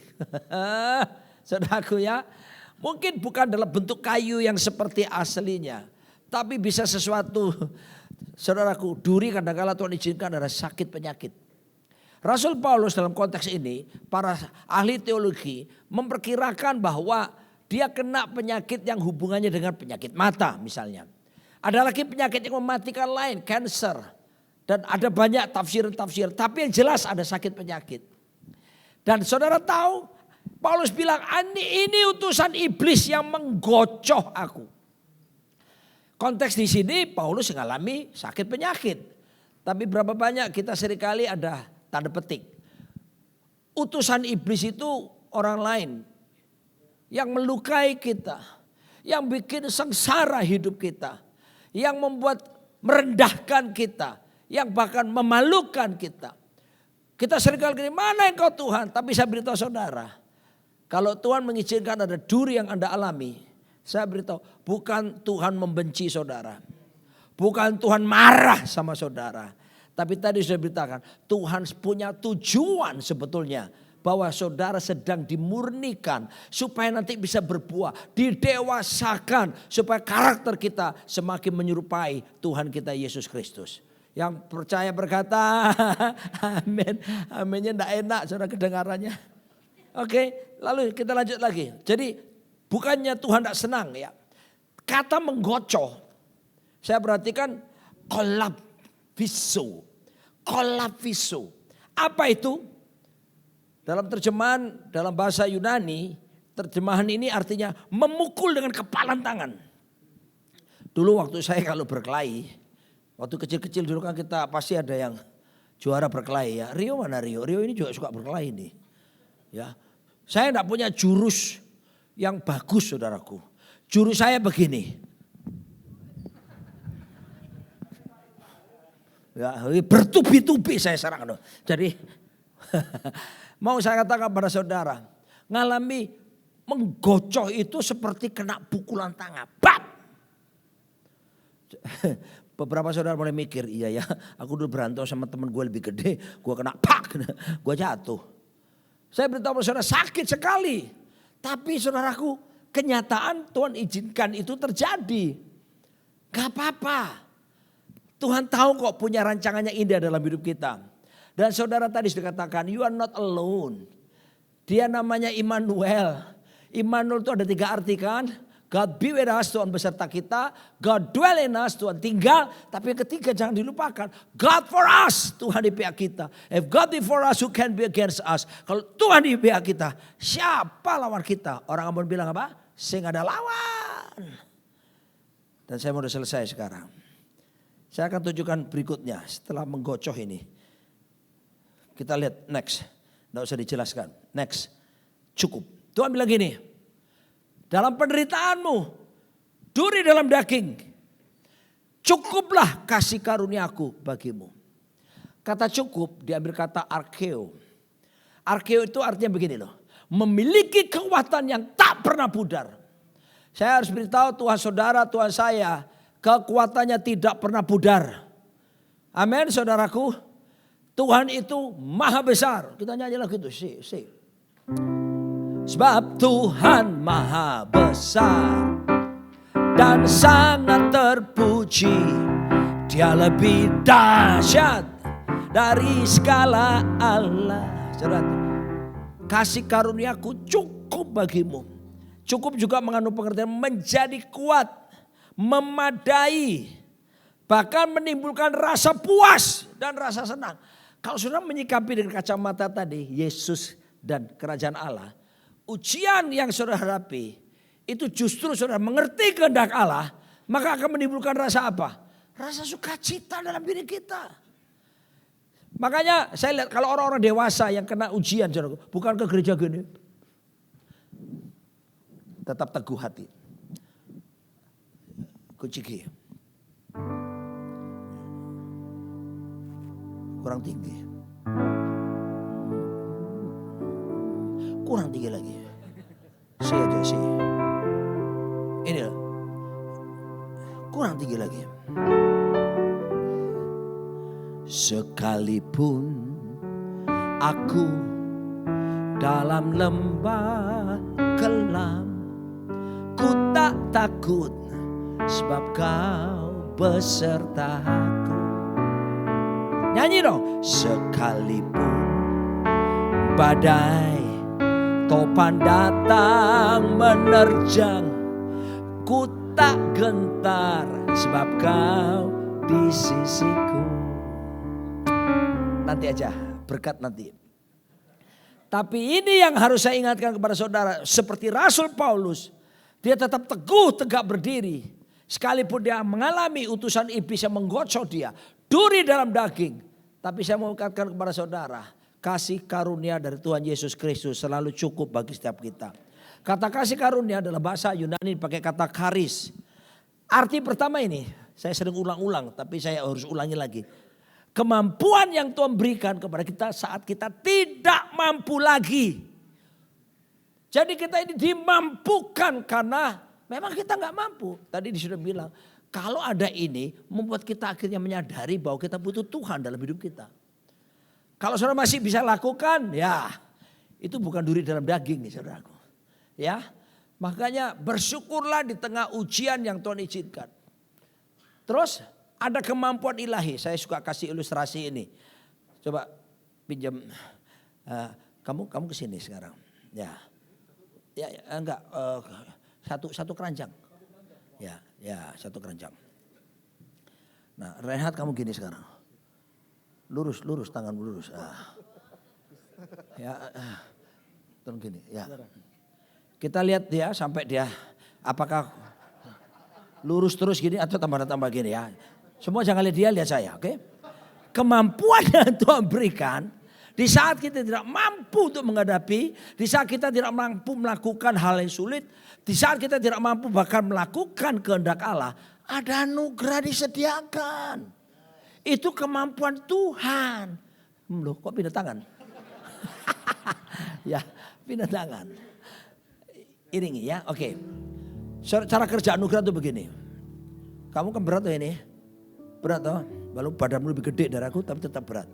Saudaraku ya, mungkin bukan dalam bentuk kayu yang seperti aslinya. Tapi bisa sesuatu, saudaraku, duri kadang-kala Tuhan izinkan adalah sakit penyakit. Rasul Paulus dalam konteks ini, para ahli teologi memperkirakan bahwa dia kena penyakit yang hubungannya dengan penyakit mata misalnya. Ada lagi penyakit yang mematikan lain, cancer. Dan ada banyak tafsir-tafsir. Tapi yang jelas ada sakit penyakit. Dan saudara tahu, Paulus bilang, ini utusan iblis yang menggocoh aku. Konteks di sini Paulus mengalami sakit penyakit. Tapi berapa banyak kita seringkali ada tanda petik. Utusan iblis itu orang lain. Yang melukai kita. Yang bikin sengsara hidup kita. Yang membuat merendahkan kita. Yang bahkan memalukan kita. Kita seringkali gini, mana engkau Tuhan? Tapi saya beritahu saudara, kalau Tuhan mengizinkan ada duri yang Anda alami, saya beritahu bukan Tuhan membenci saudara. Bukan Tuhan marah sama saudara. Tapi tadi saya beritakan, Tuhan punya tujuan sebetulnya. Bahwa saudara sedang dimurnikan supaya nanti bisa berbuah. Didewasakan supaya karakter kita semakin menyerupai Tuhan kita Yesus Kristus. Yang percaya berkata amin. Aminnya enggak enak saudara kedengarannya. Oke, lalu kita lanjut lagi. Jadi bukannya Tuhan enggak senang ya. Kata menggocoh. Saya perhatikan kolapiso. Apa itu? Dalam terjemahan dalam bahasa Yunani, terjemahan ini artinya memukul dengan kepalan tangan. Dulu waktu saya kalau berkelahi, waktu kecil-kecil dulu kan kita pasti ada yang juara berkelahi ya. Rio mana Rio? Rio ini juga suka berkelahi nih. Ya, saya enggak punya jurus yang bagus saudaraku. Jurus saya begini. Ya, bertubi-tubi saya serang. Jadi mau saya katakan pada saudara, ngalami menggocoh itu seperti kena pukulan tangan. Bap! Beberapa saudara mulai mikir, iya ya, aku dulu berantem sama teman gue lebih gede, gue kena pak, gue jatuh. Saya beritahu pada saudara sakit sekali. Tapi saudaraku, kenyataan Tuhan izinkan itu terjadi. Gak apa-apa. Tuhan tahu kok punya rancangannya indah dalam hidup kita. Dan saudara tadi sudah katakan, you are not alone. Dia namanya Immanuel. Immanuel itu ada 3 arti kan. God be with us, Tuhan beserta kita. God dwell in us, Tuhan tinggal. Tapi yang ketiga jangan dilupakan. God for us, Tuhan di pihak kita. If God be for us, who can be against us? Kalau Tuhan di pihak kita, siapa lawan kita? Orang Ambon bilang apa? Sing ada lawan. Dan saya mau udah selesai sekarang. Saya akan tunjukkan berikutnya setelah menggocoh ini. Kita lihat next. Nggak usah dijelaskan. Next. Cukup. Tuhan bilang gini. Dalam penderitaanmu, duri dalam daging, cukuplah kasih karuniaku bagimu. Kata cukup diambil kata arkeo. Arkeo itu artinya begini loh. Memiliki kekuatan yang tak pernah pudar. Saya harus beritahu Tuhan saudara, Tuhan saya, kekuatannya tidak pernah pudar. Amin saudaraku. Tuhan itu maha besar. Kita nyanyi lagu itu. Si. Sebab Tuhan maha besar dan sangat terpuji. Dia lebih dahsyat dari segala Allah. Saudara, kasih karuniaku cukup bagimu. Cukup juga mengandung pengertian menjadi kuat, memadai, bahkan menimbulkan rasa puas dan rasa senang. Kalau saudara menyikapi dengan kacamata tadi, Yesus dan kerajaan Allah, ujian yang saudara hadapi itu justru saudara mengerti kehendak Allah, maka akan menimbulkan rasa apa? Rasa sukacita dalam diri kita. Makanya saya lihat kalau orang-orang dewasa yang kena ujian, saudara, bukan ke gereja gini, tetap teguh hati. Kuciki. Kurang tinggi. Kurang tinggi lagi. Si aja si. Ini loh. Kurang tinggi lagi. Sekalipun aku dalam lembah kelam, ku tak takut sebab kau beserta aku. Nyanyi dong. Sekalipun badai topan datang menerjang, ku tak gentar sebab kau di sisiku. Nanti aja, berkat nanti. Tapi ini yang harus saya ingatkan kepada saudara. Seperti Rasul Paulus, dia tetap teguh tegak berdiri. Sekalipun dia mengalami utusan iblis yang menggocok dia, duri dalam daging. Tapi saya mau katakan kepada saudara, kasih karunia dari Tuhan Yesus Kristus selalu cukup bagi setiap kita. Kata kasih karunia adalah bahasa Yunani pakai kata charis. Arti pertama ini, saya sering ulang-ulang tapi saya harus ulangi lagi. Kemampuan yang Tuhan berikan kepada kita saat kita tidak mampu lagi. Jadi kita ini dimampukan karena memang kita nggak mampu. Tadi sudah bilang, kalau ada ini membuat kita akhirnya menyadari bahwa kita butuh Tuhan dalam hidup kita. Kalau saudara masih bisa lakukan, ya itu bukan duri dalam daging nih saudaraku. Ya, makanya bersyukurlah di tengah ujian yang Tuhan izinkan. Terus ada kemampuan ilahi. Saya suka kasih ilustrasi ini. Coba pinjam. Kamu kesini sekarang. Ya enggak. Satu keranjang. Ya satu keranjang. Nah Reinhard kamu gini sekarang. Lurus tangan lurus. Turun gini. Ya. Kita lihat dia sampai dia apakah lurus terus gini atau tambah gini ya. Semua jangan lihat dia, lihat saya, oke? Kemampuan yang Tuhan berikan di saat kita tidak mampu untuk menghadapi, di saat kita tidak mampu melakukan hal yang sulit, di saat kita tidak mampu bahkan melakukan kehendak Allah, ada anugerah disediakan. Itu kemampuan Tuhan. Loh, kok pindah tangan? Ya, pindah tangan. Iringi ya, oke. Cara kerja anugerah itu begini. Kamu kan berat tuh ini. Berat toh, lalu badanmu lebih gede dari aku tapi tetap berat.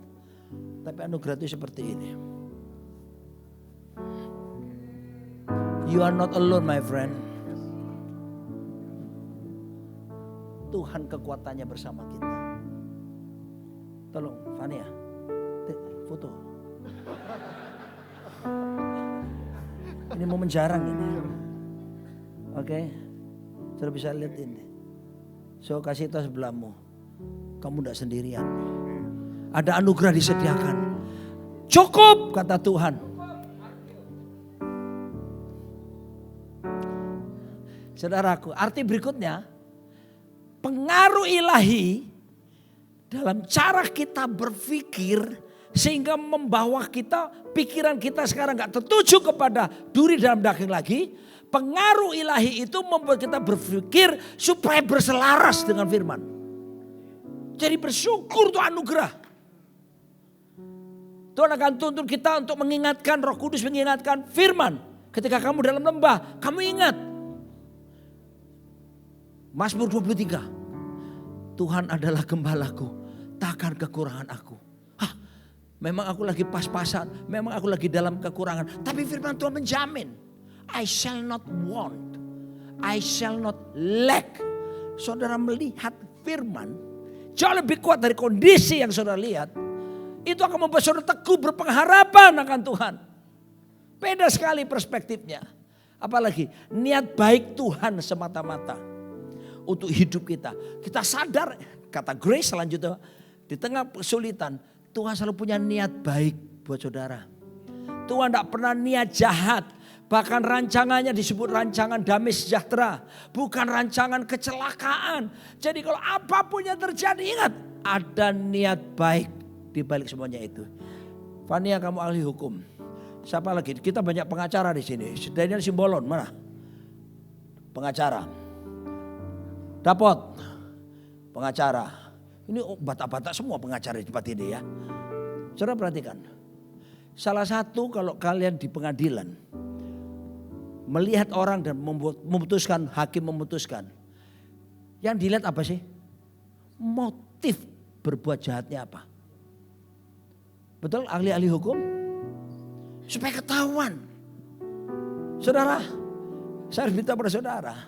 Tapi anugerah itu seperti ini. You are not alone my friend. Tuhan kekuatannya bersama kita. Tolong Fania, foto. Ini momen jarang ini. Oke, sudah bisa lihat ini. So kasih tahu sebelahmu, kamu tidak sendirian. Ada anugerah disediakan. Cukup kata Tuhan. Saudaraku, arti berikutnya, pengaruh ilahi dalam cara kita berpikir sehingga membawa kita, pikiran kita sekarang gak tertuju kepada duri dalam daging lagi. Pengaruh ilahi itu membuat kita berpikir supaya berselaras dengan firman. Jadi bersyukur itu anugerah. Tuhan akan tuntun kita untuk mengingatkan, Roh Kudus mengingatkan firman. Ketika kamu dalam lembah, kamu ingat. Mazmur 23. Tuhan adalah gembalaku, takkan kekurangan aku. Memang aku lagi pas-pasan, memang aku lagi dalam kekurangan. Tapi firman Tuhan menjamin, I shall not want, I shall not lack. Saudara melihat firman, jauh lebih kuat dari kondisi yang saudara lihat. Itu akan membuat saudara teguh berpengharapan akan Tuhan. Beda sekali perspektifnya. Apalagi niat baik Tuhan semata-mata. Untuk hidup kita. Kita sadar, kata Grace selanjutnya, di tengah kesulitan, Tuhan selalu punya niat baik buat saudara. Tuhan tidak pernah niat jahat. Bahkan rancangannya disebut rancangan damai sejahtera. Bukan rancangan kecelakaan. Jadi kalau apapun yang terjadi, ingat, ada niat baik di balik semuanya itu. Fania, kamu ahli hukum. Siapa lagi? Kita banyak pengacara di sini. Daniel Simbolon, mana? Pengacara. Dapat pengacara. Ini batak-batak semua pengacara di tempat ini ya. Saudara perhatikan. Salah satu kalau kalian di pengadilan. Melihat orang dan memutuskan, hakim memutuskan. Yang dilihat apa sih? Motif berbuat jahatnya apa? Betul ahli-ahli hukum? Supaya ketahuan. Saudara, saya minta pada saudara.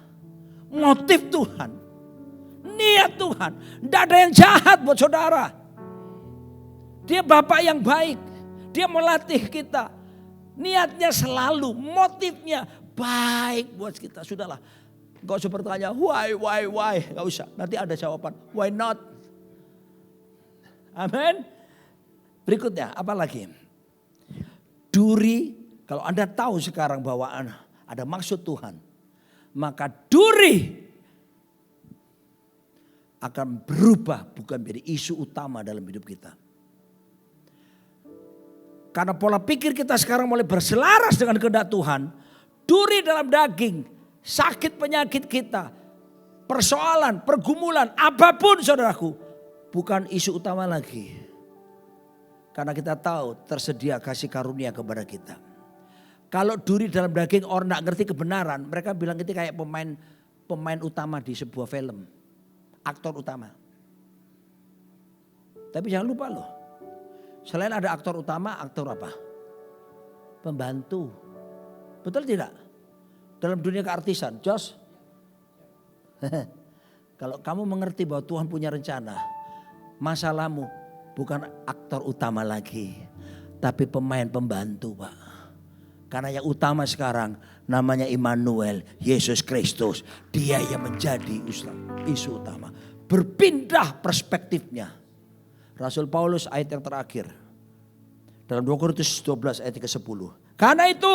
Motif Tuhan. Niat Tuhan. Tidak ada yang jahat buat saudara. Dia Bapak yang baik. Dia melatih kita. Niatnya selalu, motifnya baik buat kita. Sudahlah. Gak usah bertanya why. Gak usah. Nanti ada jawaban. Why not? Amin. Berikutnya apa lagi? Duri. Kalau Anda tahu sekarang bahwa ada maksud Tuhan. Maka duri akan berubah bukan menjadi isu utama dalam hidup kita. Karena pola pikir kita sekarang mulai berselaras dengan kehendak Tuhan. Duri dalam daging, sakit penyakit kita, persoalan, pergumulan, apapun saudaraku. Bukan isu utama lagi. Karena kita tahu tersedia kasih karunia kepada kita. Kalau duri dalam daging orang tidak ngerti kebenaran. Mereka bilang itu kayak pemain utama di sebuah film. Aktor utama. Tapi jangan lupa loh. Selain ada aktor utama, aktor apa? Pembantu. Betul tidak? Dalam dunia keartisan. Jos. Kalau kamu mengerti bahwa Tuhan punya rencana. Masalahmu bukan aktor utama lagi. Tapi pemain pembantu Pak. Karena yang utama sekarang namanya Immanuel, Yesus Kristus. Dia yang menjadi isu utama. Berpindah perspektifnya. Rasul Paulus ayat yang terakhir. Dalam 2 Korintus 12 ayat ke-10. Karena itu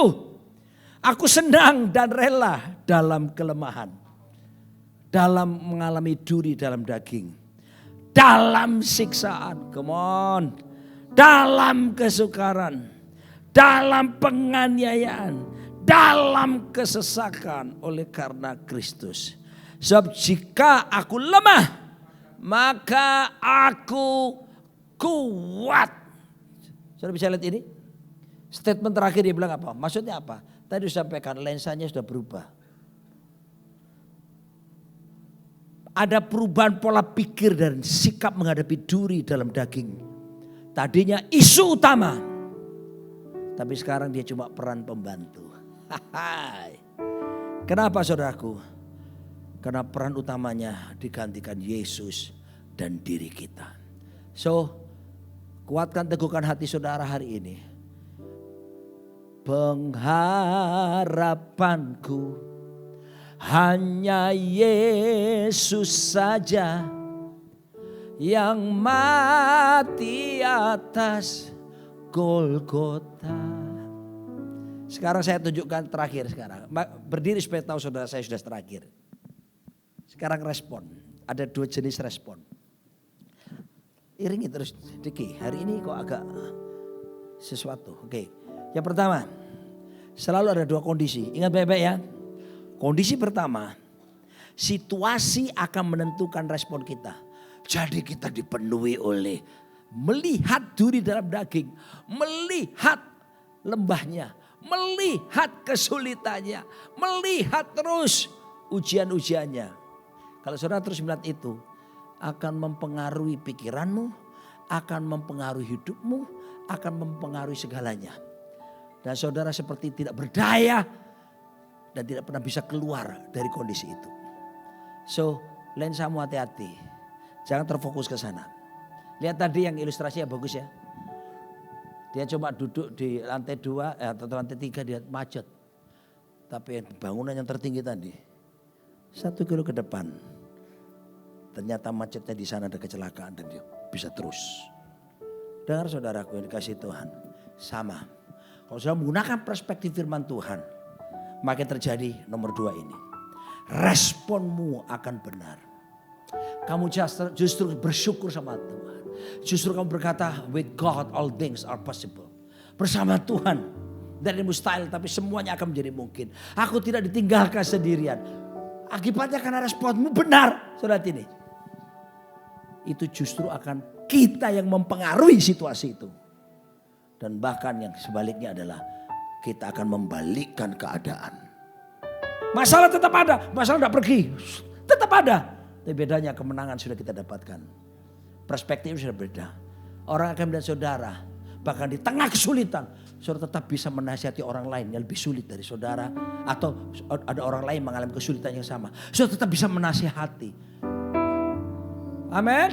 aku senang dan rela dalam kelemahan. Dalam mengalami duri dalam daging. Dalam siksaan. Come on. Dalam kesukaran. Dalam penganiayaan, dalam kesesakan oleh karena Kristus. Sebab jika aku lemah, maka aku kuat. Sudah bisa lihat ini? Statement terakhir dia bilang apa? Maksudnya apa? Tadi disampaikan lensanya sudah berubah. Ada perubahan pola pikir dan sikap menghadapi duri dalam daging. Tadinya isu utama. Tapi sekarang dia cuma peran pembantu. Kenapa saudaraku? Karena peran utamanya digantikan Yesus dan diri kita. So, kuatkan teguhkan hati saudara hari ini. Pengharapanku hanya Yesus saja yang mati atas Golgota. Sekarang saya tunjukkan terakhir sekarang. Berdiri supaya tahu saudara saya sudah terakhir. Sekarang respon. Ada 2 jenis respon. Iringi terus Diki. Hari ini kok agak sesuatu. Oke. Yang pertama. Selalu ada 2 kondisi. Ingat baik-baik ya. Kondisi pertama. Situasi akan menentukan respon kita. Jadi kita dipenuhi oleh melihat duri dalam daging. Melihat lembahnya. Melihat kesulitannya. Melihat terus ujian-ujiannya. Kalau saudara terus melihat itu. Akan mempengaruhi pikiranmu. Akan mempengaruhi hidupmu. Akan mempengaruhi segalanya. Dan saudara seperti tidak berdaya. Dan tidak pernah bisa keluar dari kondisi itu. So lensamu hati-hati. Jangan terfokus ke sana. Lihat tadi yang ilustrasinya bagus ya. Dia cuma duduk di lantai 2 atau lantai 3 dia macet. Tapi bangunan yang tertinggi tadi 1 kilo ke depan. Ternyata macetnya di sana ada kecelakaan dan dia bisa terus. Dengar saudaraku yang dikasih Tuhan. Sama. Kalau saudara menggunakan perspektif firman Tuhan. Maka terjadi nomor 2 ini. Responmu akan benar. Kamu justru bersyukur sama Tuhan. Justru kamu berkata, with God all things are possible. Bersama Tuhan. Dari mustahil tapi semuanya akan menjadi mungkin. Aku tidak ditinggalkan sendirian. Akibatnya karena responmu benar. Saudara ini. Itu justru akan kita yang mempengaruhi situasi itu. Dan bahkan yang sebaliknya adalah kita akan membalikkan keadaan. Masalah tetap ada. Masalah tidak pergi. Tetap ada. Tapi bedanya kemenangan sudah kita dapatkan. Perspektif sudah beda. Orang akan melihat saudara. Bahkan di tengah kesulitan. Saudara tetap bisa menasihati orang lain yang lebih sulit dari saudara. Atau ada orang lain mengalami kesulitan yang sama. Saudara tetap bisa menasihati. Amin.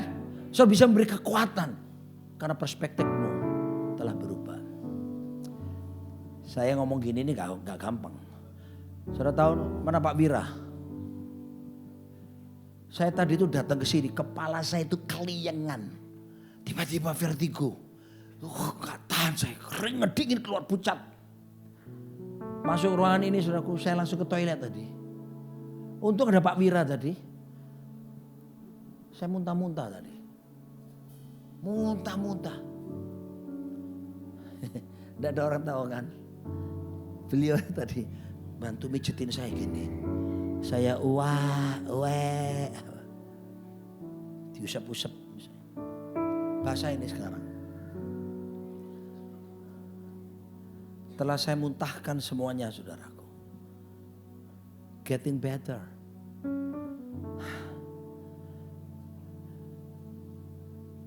Saudara bisa memberi kekuatan. Karena perspektifmu telah berubah. Saya ngomong gini ini gak gampang. Saudara tahu mana Pak Wira? Saya tadi itu datang ke sini, kepala saya itu keliengan. Tiba-tiba vertigo. Gak tahan saya, keringet dingin keluar pucat. Masuk ruangan ini saudaraku, saya langsung ke toilet tadi. Untung ada Pak Wira tadi. Saya muntah-muntah tadi. Muntah-muntah. Tidak ada orang tahu kan. Beliau tadi bantu mijetin saya gini. Saya diusap-usap. Bahasa ini sekarang. Setelah saya muntahkan semuanya saudaraku. Getting better.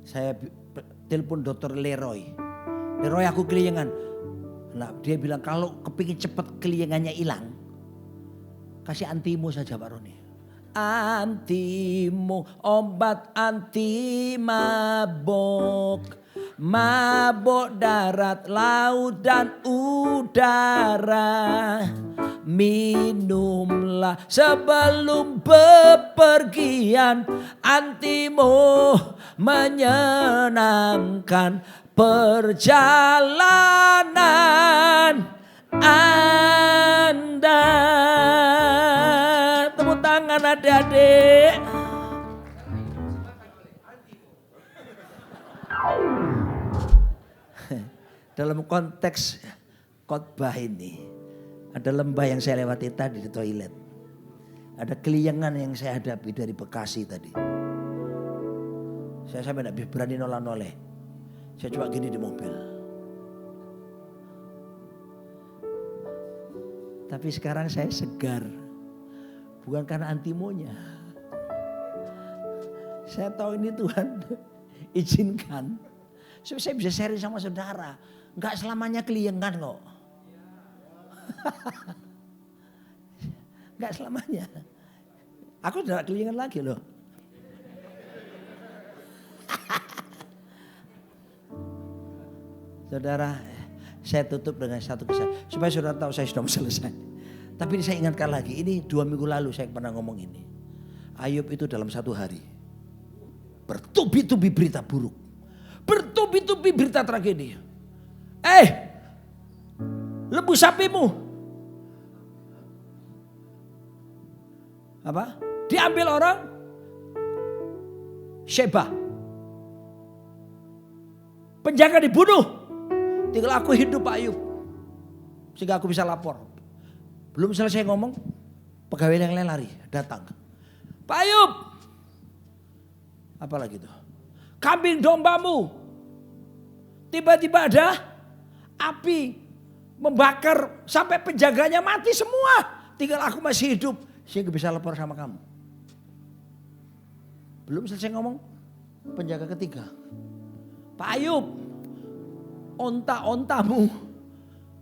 Saya telepon dokter Leroy. Leroy aku keliengan. Nah, dia bilang kalau kepingin cepat keliengannya hilang. Kasih antimo saja Pak Roni. Antimo, obat anti mabok. Mabok darat, laut dan udara. Minumlah sebelum bepergian. Antimo menyenangkan perjalanan Anda. Tepuk tangan adik-adik. Dalam konteks khotbah ini ada lembah yang saya lewati tadi di toilet. Ada keliengan yang saya hadapi dari Bekasi tadi. Saya sampai tidak berani noleh-noleh. Saya coba gini di mobil. Tapi sekarang saya segar. Bukan karena antimonya. Saya tahu ini Tuhan izinkan. Supaya saya bisa sharing sama saudara. Enggak selamanya keliengan kok. Enggak selamanya. Aku udah kelingan lagi loh. Saudara, saya tutup dengan satu kisah. Supaya saudara tahu saya sudah selesai. Tapi saya ingatkan lagi, ini 2 minggu lalu saya pernah ngomong ini. Ayub itu dalam 1 hari bertubi-tubi berita buruk. Bertubi-tubi berita tragedi. Lembu sapimu. Apa? Diambil orang Sheba. Penjaga dibunuh. Tinggal aku hidup Pak Ayub. Sehingga aku bisa lapor. Belum selesai ngomong, pegawai yang lain lari, datang. Pak Ayub. Apa lagi tuh? Kambing dombamu. Tiba-tiba ada api membakar sampai penjaganya mati semua. Tinggal aku masih hidup. Sehingga bisa lapor sama kamu. Belum selesai ngomong, penjaga ketiga. Pak Ayub, onta-ontamu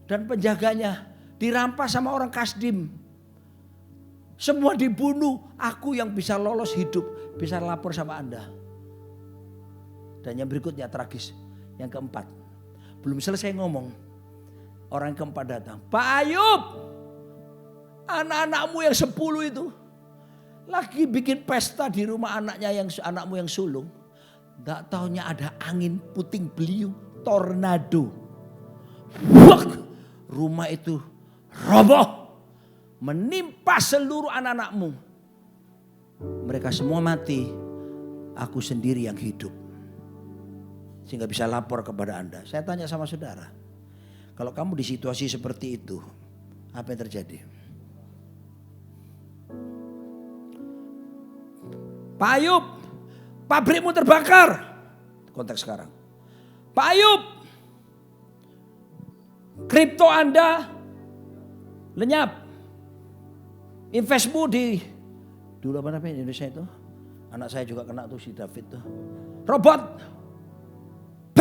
dan penjaganya dirampas sama orang Kasdim. Semua dibunuh, aku yang bisa lolos hidup, bisa lapor sama Anda. Dan yang berikutnya tragis, yang keempat. Belum selesai ngomong, orang keempat datang. Pak Ayub, anak-anakmu yang 10 itu lagi bikin pesta di rumah anakmu yang sulung. Gak taunya ada angin puting beliung, tornado. Wah, rumah itu roboh, menimpa seluruh anak-anakmu. Mereka semua mati, aku sendiri yang hidup. Sehingga bisa lapor kepada Anda. Saya tanya sama saudara, kalau kamu di situasi seperti itu, apa yang terjadi? Pak Ayub, pabrikmu terbakar. Konteks sekarang. Pak Ayub, kripto Anda lenyap. Investmu dulu apa namanya Indonesia itu? Anak saya juga kena tuh si David tuh. Robot.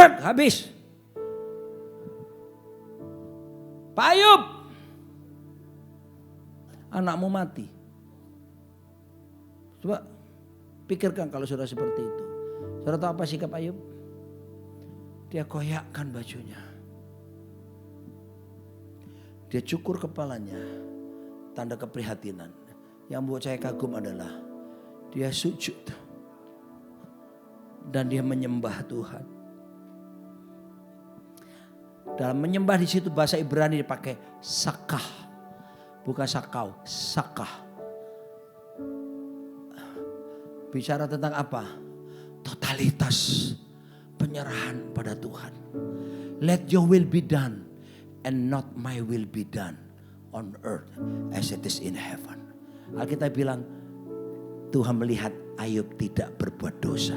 Habis. Pak Ayub, anakmu mati. Coba pikirkan kalau sudah seperti itu. Saudara tahu apa sikap Ayub? Dia koyakkan bajunya. Dia cukur kepalanya. Tanda keprihatinan. Yang buat saya kagum adalah dia sujud. Dan dia menyembah Tuhan. Dalam menyembah di situ bahasa Ibrani dipakai sakah. Bukan sakau, sakah. Bicara tentang apa? Totalitas penyerahan pada Tuhan. Let your will be done and not my will be done on earth as it is in heaven. Alkitab bilang Tuhan melihat Ayub tidak berbuat dosa.